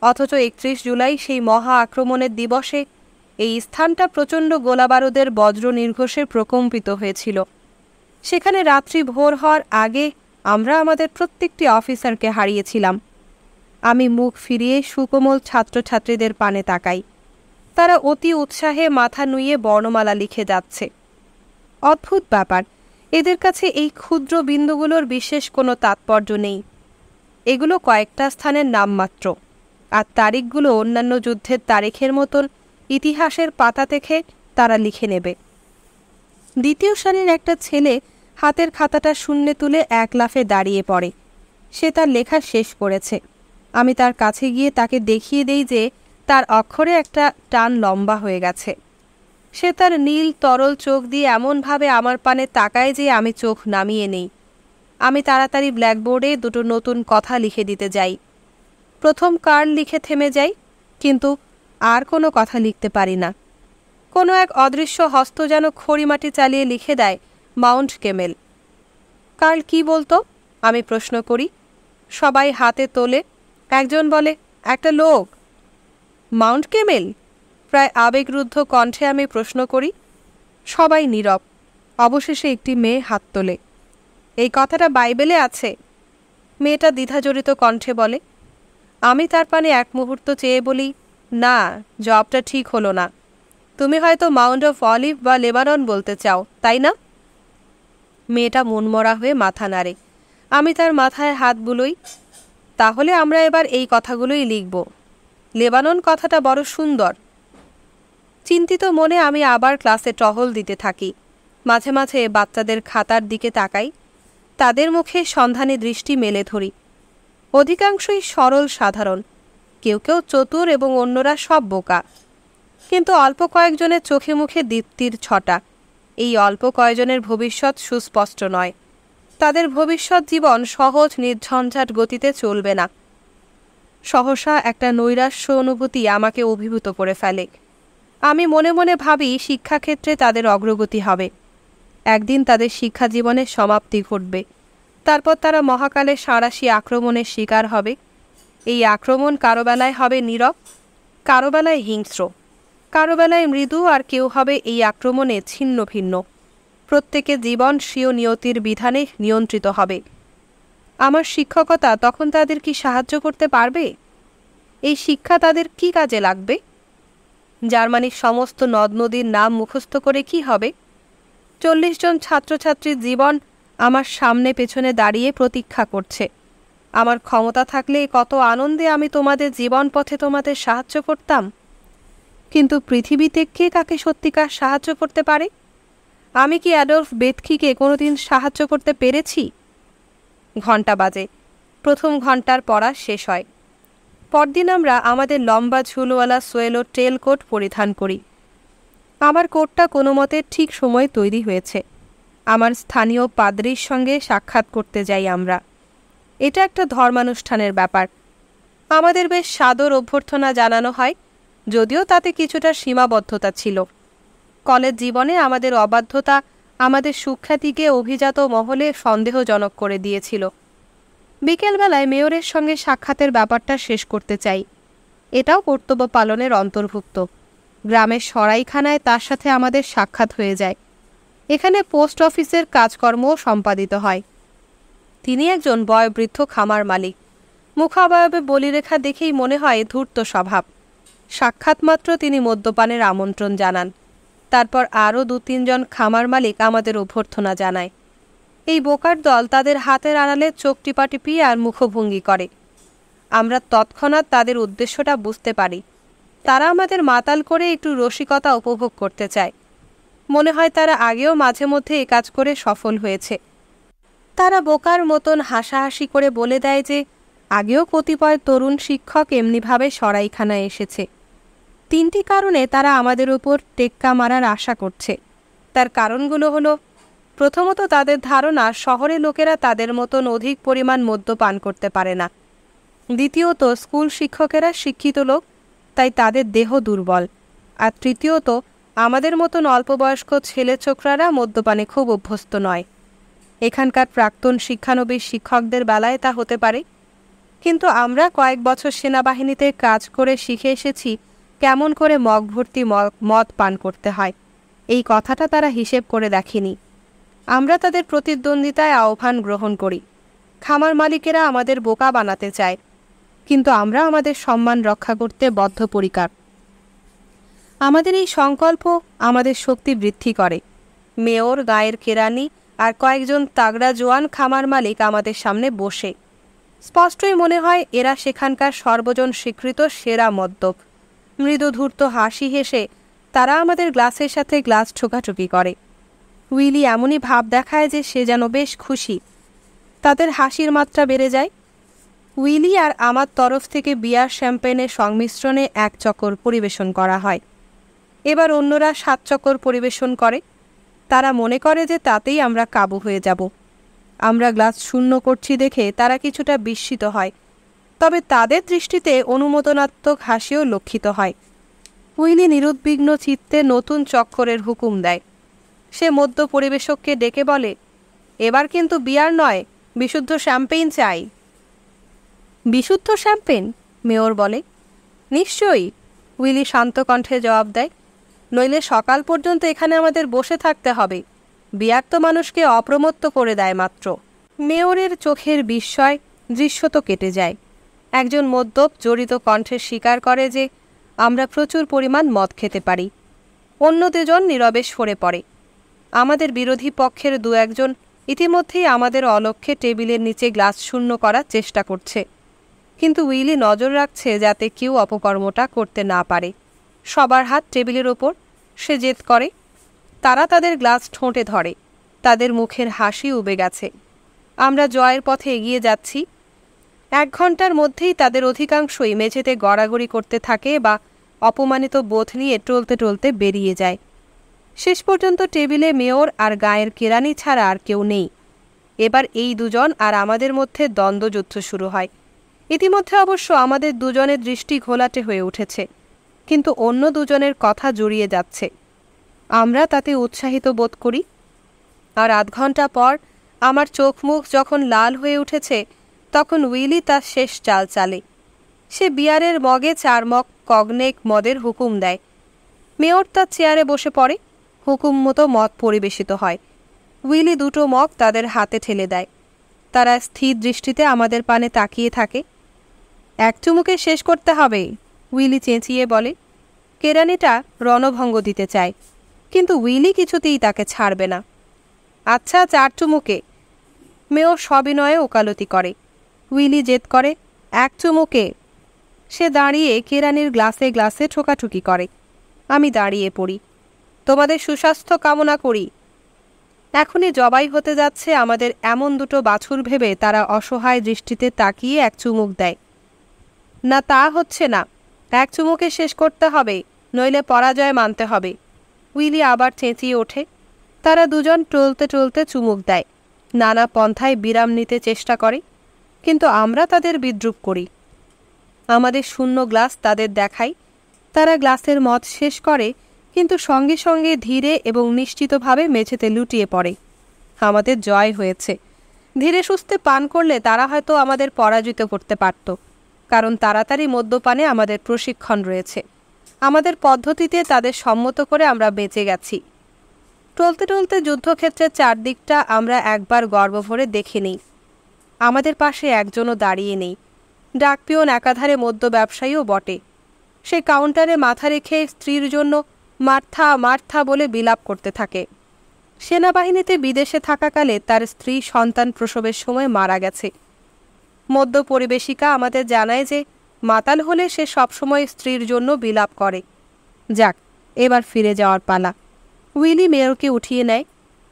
অথচ 31 জুলাই সেই মহা আক্রমণের দিবসে এই স্থানটা প্রচণ্ড গোলাবারুদের বজ্র নির্ঘোষে প্রকম্পিত হয়েছিল। সেখানে রাত্রি ভোর হওয়ার আগে আমরা আমাদের প্রত্যেকটি অফিসারকে হারিয়েছিলাম। আমি মুখ ফিরিয়ে সুকোমল ছাত্রছাত্রীদের পানে তাকাই। তারা অতি উৎসাহে মাথা নুইয়ে বর্ণমালা লিখে যাচ্ছে। অদ্ভুত ব্যাপার, এদের কাছে এই ক্ষুদ্র বিন্দুগুলোর বিশেষ কোনো তাৎপর্য নেই। এগুলো কয়েকটা স্থানের নামমাত্র, আর তারিখগুলো অন্যান্য যুদ্ধের তারিখের মতন ইতিহাসের পাতা থেকে তারা লিখে নেবে। 2য় সারির একটা ছেলে হাতের খাতাটা শূন্যে তুলে এক লাফে দাঁড়িয়ে পড়ে। সে তার লেখা শেষ করেছে। আমি তার কাছে গিয়ে তাকে দেখিয়ে দেই যে তার অক্ষরে একটা টান লম্বা হয়ে গেছে। সে তার নীল তরল চোখ দিয়ে এমনভাবে আমার পানে তাকায় যে আমি চোখ নামিয়ে নেই। আমি তাড়াতাড়ি ব্ল্যাকবোর্ডে 2টো নতুন কথা লিখে দিতে যাই। প্রথম কার্ল লিখে থেমে যাই, কিন্তু আর কোনো কথা লিখতে পারি না। কোনো এক অদৃশ্য হস্ত যেন খড়িমাটি চালিয়ে লিখে দেয় মাউন্ট কেমেল। কার্ল কি বলতো? আমি প্রশ্ন করি। সবাই হাতে তোলে। একজন বলে, একটা লোক। Mount Camel? প্রায় আবেগরুদ্ধ কণ্ঠে আমি প্রশ্ন করি। সবাই নীরব। অবশেষে একটি মেয়ে হাত তোলে। এই কথাটা বাইবেলে আছে? মেয়েটা দ্বিধাজড়িত কণ্ঠে বলে। আমি তার পানে এক মুহূর্ত চেয়ে বলি, না, জবটা ঠিক হলো না। তুমি হয়তো মাউন্ট অফ অলিভ বা লেবানন বলতে চাও, তাই না? মেয়েটা মনমরা হয়ে মাথা নাড়ে। আমি তার মাথায় হাত বুলোই। তাহলে আমরা এবার এই কথাগুলোই লিখব। লেবানন কথাটা বড় সুন্দর। চিন্তিত মনে আমি আবার ক্লাসে টহল দিতে থাকি। মাঝে মাঝে বাচ্চাদের খাতার দিকে তাকাই। তাদের মুখে সন্ধানী দৃষ্টি মেলে ধরি। অধিকাংশই সরল সাধারণ, কেউ কেউ চতুর এবং অন্যরা সব বোকা। কিন্তু অল্প কয়েকজনের চোখে মুখে দীপ্তির ছটা। এই অল্প কয়েকজনের ভবিষ্যৎ সুস্পষ্ট নয়। তাদের ভবিষ্যৎ জীবন সহজ নির্ঝঞ্ঝাট গতিতে চলবে না। সহসা একটা নৈরাশ্য অনুভূতি আমাকে অভিভূত করে ফেলে। আমি মনে মনে ভাবি শিক্ষাক্ষেত্রে তাদের অগ্রগতি হবে, একদিন তাদের শিক্ষা জীবনের সমাপ্তি ঘটবে, তারপর তারা মহাকালের সাঁড়াশি আক্রমণের শিকার হবে। এই আক্রমণ কারো বেলায় হবে নীরব, কারো বেলায় হিংস্র, কারো বেলায় মৃদু, আর কেউ হবে এই আক্রমণে ছিন্ন ভিন্ন। প্রত্যেকের জীবন স্বীয় নিয়তির বিধানে নিয়ন্ত্রিত হবে। আমার শিক্ষকতা তখন তাদের কি সাহায্য করতে পারবে? এই শিক্ষা তাদের কি কাজে লাগবে? জার্মানির সমস্ত নদ নদীর নাম মুখস্থ করে কি হবে? 40 জন ছাত্রছাত্রীর জীবন আমার সামনে পেছনে দাঁড়িয়ে প্রতীক্ষা করছে। আমার ক্ষমতা থাকলে কত আনন্দে আমি তোমাদের জীবন পথে তোমাদের সাহায্য করতাম। কিন্তু পৃথিবীতে কে কাকে সত্যিকার সাহায্য করতে পারে? আমি কি অ্যাডলফ বেথকিকে কোনোদিন সাহায্য করতে পেরেছি? ঘণ্টা বাজে। প্রথম ঘণ্টার পড়া শেষ হয়। পরদিন আমরা আমাদের লম্বা ঝুলওয়ালা সোয়েলো টেল কোট পরিধান করি। আমার কোটটা কোনো মতে ঠিক সময়ে তৈরি হয়েছে। আমার স্থানীয় পাদ্রীর সঙ্গে সাক্ষাৎ করতে যাই আমরা। এটা একটা ধর্মানুষ্ঠানের ব্যাপার। আমাদের বেশ সাদর অভ্যর্থনা জানানো হয়, যদিও তাতে কিছুটা সীমাবদ্ধতা ছিল। কলেজ জীবনে আমাদের অবাধ্যতা আমাদের সুখ্যাতিকে অভিজাত মহলে সন্দেহজনক করে দিয়েছিল। বিকেলবেলায় মেয়রের সঙ্গে সাক্ষাতের ব্যাপারটা শেষ করতে চাই। এটাও কর্তব্য পালনের অন্তর্ভুক্ত। গ্রামের সরাইখানায় তার সাথে আমাদের সাক্ষাৎ হয়ে যায়। এখানে পোস্ট অফিসের কাজকর্মও সম্পাদিত হয়। তিনি একজন বয়োবৃদ্ধ খামার মালিক। মুখাবয়বে বলিরেখা দেখেই মনে হয় ধূর্ত স্বভাব। সাক্ষাৎ মাত্র তিনি মদ্যপানের আমন্ত্রণ জানান। তারপর আরও 2-3 জন খামার মালিক আমাদের অভ্যর্থনা জানায়। এই বোকার দল তাদের হাতের আড়ালে চোখ টিপাটিপি আর মুখভঙ্গি করে। আমরা তৎক্ষণাৎ তাদের উদ্দেশ্যটা বুঝতে পারি। তারা আমাদের মাতাল করে একটু রসিকতা উপভোগ করতে চায়। মনে হয় তারা আগেও মাঝে মধ্যে এ কাজ করে সফল হয়েছে। তারা বোকার মতন হাসাহাসি করে বলে দেয় যে আগেও কতিপয় তরুণ শিক্ষক এমনিভাবে সরাইখানায় এসেছে। 3টি কারণে তারা আমাদের উপর টেক্কা মারার আশা করছে। তার কারণগুলো হলো, প্রথমত তাদের ধারণা শহরে লোকেরা তাদের মতন অধিক পরিমাণ মদ্য পান করতে পারে না। দ্বিতীয়ত স্কুল শিক্ষকেরা শিক্ষিত লোক, তাই তাদের দেহ দুর্বল। আর তৃতীয়ত আমাদের মতন অল্পবয়স্ক ছেলে ছোকরারা মদ্যপানে খুব অভ্যস্ত নয়। এখানকার প্রাক্তন শিক্ষানবিশ শিক্ষকদের বেলায় তা হতে পারে, কিন্তু আমরা কয়েক বছর সেনাবাহিনীতে কাজ করে শিখে এসেছি কেমন করে মগ ভর্তি মদ পান করতে হয়। এই কথাটা তারা হিসেব করে দেখেনি। আমরা তাদের প্রতিদ্বন্দ্বিতায় আহ্বান গ্রহণ করি। খামার মালিকেরা আমাদের বোকা বানাতে চায়, কিন্তু আমরা আমাদের সম্মান রক্ষা করতে বদ্ধপরিকর। আমাদের এই সংকল্প আমাদের শক্তি বৃদ্ধি করে। মেয়র, গায়ের কেরানি আর কয়েকজন তাগড়া জোয়ান খামার মালিক আমাদের সামনে বসে। স্পষ্টই মনে হয় এরা সেখানকার সর্বজন স্বীকৃত সেরা মদ্যপ। মৃদু ধূর্ত হাসি হেসে তারা আমাদের গ্লাসের সাথে গ্লাস ঠোকাঠুকি করে। উইলি এমনই ভাব দেখায় যে সে যেন বেশ খুশি। তাদের হাসির মাত্রা বেড়ে যায়। উইলি আর আমার তরফ থেকে বিয়ার শ্যাম্পেনের সংমিশ্রণে 1 চক্কর পরিবেশন করা হয়। এবার অন্যরা 7 চক্কর পরিবেশন করে। তারা মনে করে যে তাতেই আমরা কাবু হয়ে যাব। আমরা গ্লাস শূন্য করছি দেখে তারা কিছুটা বিস্মিত হয়, তবে তাদের দৃষ্টিতে অনুমোদনাত্মক হাসিও লক্ষিত হয়। উইলি নিরুদ্বিগ্ন চিত্তে নতুন চক্করের হুকুম দেয়। সে মদ্য পরিবেশককে ডেকে বলে, এবার কিন্তু বিয়ার নয়, বিশুদ্ধ শ্যাম্পেইন চাই। বিশুদ্ধ শ্যাম্পেন? মেয়র বলে। নিশ্চয়ই, উইলি শান্ত কণ্ঠে জবাব দেয়, নইলে সকাল পর্যন্ত এখানে আমাদের বসে থাকতে হবে। বিয়ার তো মানুষকে অপ্রমত্ত করে দেয় মাত্র। মেয়রের চোখের বিস্ময় দৃশ্যত কেটে যায়। একজন মদ্যপ জড়িত কণ্ঠে স্বীকার করে যে আমরা প্রচুর পরিমাণ মদ খেতে পারি। অন্য 2 জন নীরবে সরে পড়ে। আমাদের বিরোধী পক্ষের 2-1 জন ইতিমধ্যেই আমাদের অলক্ষ্যে টেবিলের নিচে গ্লাস শূন্য করার চেষ্টা করছে, কিন্তু উইলি নজর রাখছে যাতে কেউ অপকর্মটা করতে না পারে। সবার হাত টেবিলের ওপর। সে জেদ করে। তারা তাদের গ্লাস ঠোঁটে ধরে। তাদের মুখের হাসি উবে গেছে। আমরা জয়ের পথে এগিয়ে যাচ্ছি। 1 ঘন্টার মধ্যেই তাদের অধিকাংশই মেঝেতে গড়াগড়ি করতে থাকে বা অপমানিত বোধ নিয়ে টলতে টলতে বেরিয়ে যায়। শেষ পর্যন্ত টেবিলে মেয়র আর গায়ের কেরানি ছাড়া আর কেউ নেই। এবার এই দুজন আর আমাদের মধ্যে দ্বন্দ্বযুদ্ধ শুরু হয়। ইতিমধ্যে অবশ্য আমাদের দুজনের দৃষ্টি ঘোলাটে হয়ে উঠেছে, কিন্তু অন্য দুজনের কথা জড়িয়ে যাচ্ছে। আমরা তাতে উৎসাহিত বোধ করি। আর আধ ঘন্টা পর আমার চোখ মুখ যখন লাল হয়ে উঠেছে, তখন উইলি তার শেষ চাল চালে। সে বিয়ারের মগে 4 মগ কগনেক মদের হুকুম দেয়। মেয়র তার চেয়ারে বসে পড়ে। হুকুম মতো মদ পরিবেশিত হয়। উইলি 2টো মগ তাদের হাতে ঠেলে দেয়। তারা স্থির দৃষ্টিতে আমাদের পানে তাকিয়ে থাকে। 1 চুমুকে শেষ করতে হবে, উইলি চেঁচিয়ে বলে। কেরানিটা রণভঙ্গ দিতে চায়, কিন্তু উইলি কিছুতেই তাকে ছাড়বে না। আচ্ছা, 4 চুমুকে, মেয়র সবিনয়ে ওকালতি করে। উইলি জেদ করে, 1 চুমুকে। সে দাঁড়িয়ে কেরানির গ্লাসে গ্লাসে ঠোকাঠুকি করে। আমি দাঁড়িয়ে পড়ি। তোমাদের সুস্বাস্থ্য কামনা করি। এখনই জবাই হতে যাচ্ছে আমাদের এমন 2টো বাছুর ভেবে তারা অসহায় দৃষ্টিতে তাকিয়ে 1 চুমুক দেয়। না, তা হচ্ছে না। 1 চুমুকে শেষ করতে হবে, নইলে পরাজয় মানতে হবে। উইলি আবার চেঁচিয়ে ওঠে। তারা দুজন টলতে টলতে চুমুক দেয়, নানা পন্থায় বিরাম নিতে চেষ্টা করে, কিন্তু আমরা তাদের বিদ্রূপ করি। আমাদের শূন্য গ্লাস তাদের দেখাই। তারা গ্লাসের মদ শেষ করে, কিন্তু সঙ্গে সঙ্গে ধীরে এবং নিশ্চিতভাবে মেঝেতে লুটিয়ে পড়ে। আমাদের জয় হয়েছে। ধীরে সুস্থে পান করলে তারা হয়তো আমাদের পরাজিত করতে পারত, কারণ তাড়াতাড়ি মদ্যপানে আমাদের প্রশিক্ষণ রয়েছে। আমাদের পদ্ধতিতে তাদের সম্মত করে আমরা বেঁচে গেছি। টলতে টলতে যুদ্ধক্ষেত্রের চারদিকটা আমরা একবার গর্বভরে দেখে নিই। আমাদের পাশে একজনও দাঁড়িয়ে নেই। ডাকপিয়ন একাধারে মদ্য ব্যবসায়ীও বটে। সে কাউন্টারে মাথা রেখে স্ত্রীর জন্য মার্থা মার্থা বলে বিলাপ করতে থাকে। সেনাবাহিনীতে বিদেশে থাকাকালে তার স্ত্রী সন্তান প্রসবের সময় মারা গেছে। মদ্য পরিবেশিকা আমাদের জানায় যে মাতাল হলে সে সবসময় স্ত্রীর জন্য বিলাপ করে। যাক, এবার ফিরে যাওয়ার পালা। উইলি মেয়রকে উঠিয়ে নেয়।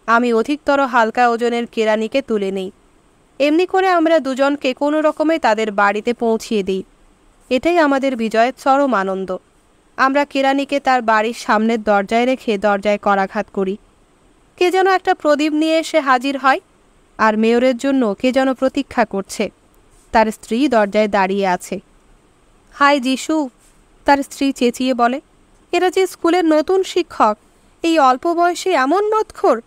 আমি অধিকতর হালকা ওজনের কেরানিকে তুলে নেই। এমনি করে আমরা দুজনকে কোনো রকমে তাদের বাড়িতে পৌঁছিয়ে দিই। এটাই আমাদের বিজয়ের চরম আনন্দ। আমরা কেরানিকে তার বাড়ির সামনের দরজায় রেখে দরজায় করাঘাত করি। কে যেন একটা প্রদীপ নিয়ে এসে হাজির হয়, আর মেয়রের জন্য কে যেন প্রতীক্ষা করছে। তার স্ত্রী দরজায় দাঁড়িয়ে আছে। হায় যিশু, তার স্ত্রী চেঁচিয়ে বলে। এরা যে স্কুলের নতুন শিক্ষক, এই অল্প বয়সে এমন মদখোর।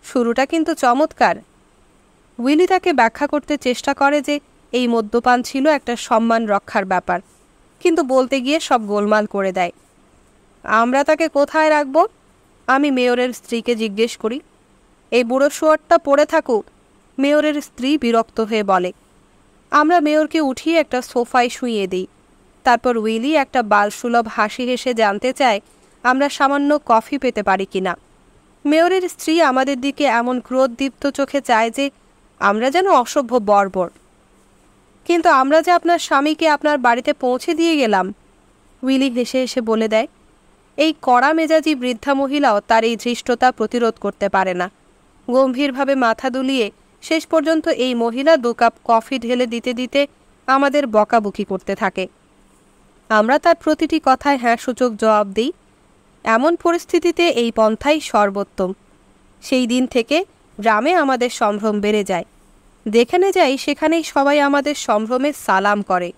শুরুটা কিন্তু চমৎকার। উইলি তাকে ব্যাখ্যা করতে চেষ্টা করে যে এই মদ্যপান ছিল একটা সম্মান রক্ষার ব্যাপার, কিন্তু বলতে গিয়ে সব গোলমাল করে দেয়। আমরা তাকে কোথায় রাখব? আমি মেয়রের স্ত্রীকে জিজ্ঞেস করি। এই বুড়ো শুয়োরটা পড়ে থাকুক, মেয়রের স্ত্রী বিরক্ত হয়ে বলে। আমরা মেয়রকে উঠিয়ে একটা সোফায় শুইয়ে দিই। তারপর উইলি একটা বালসুলভ হাসি হেসে জানতে চায় আমরা সামান্য কফি পেতে পারি কিনা। মেয়রের স্ত্রী আমাদের দিকে এমন ক্রোধদীপ্ত চোখে চায় যে আমরা যেন অসভ্য বর্বর। কিন্তু আমরা যে আপনার স্বামীকে আপনার বাড়িতে পৌঁছে দিয়ে গেলাম, উইলি হেসে হেসে বলে দেয়। এই কড়া মেজাজি বৃদ্ধা মহিলাও তার এই ধৃষ্টতা প্রতিরোধ করতে পারে না। গম্ভীরভাবে মাথা দুলিয়ে শেষ পর্যন্ত এই মহিলা 2 কাপ কফি ঢেলে দিতে দিতে আমাদের বকাবকি করতে থাকে। আমরা তার প্রতিটি কথায় হ্যাঁ সূচক জবাব দিই। এমন পরিস্থিতিতে এই পন্থাই সর্বোত্তম। সেই দিন থেকে গ্রামে আমাদের সম্ভ্রম বেড়ে যায়। যেখানে যাই সেখানেই সবাই আমাদের সম্ভ্রমে সালাম করে।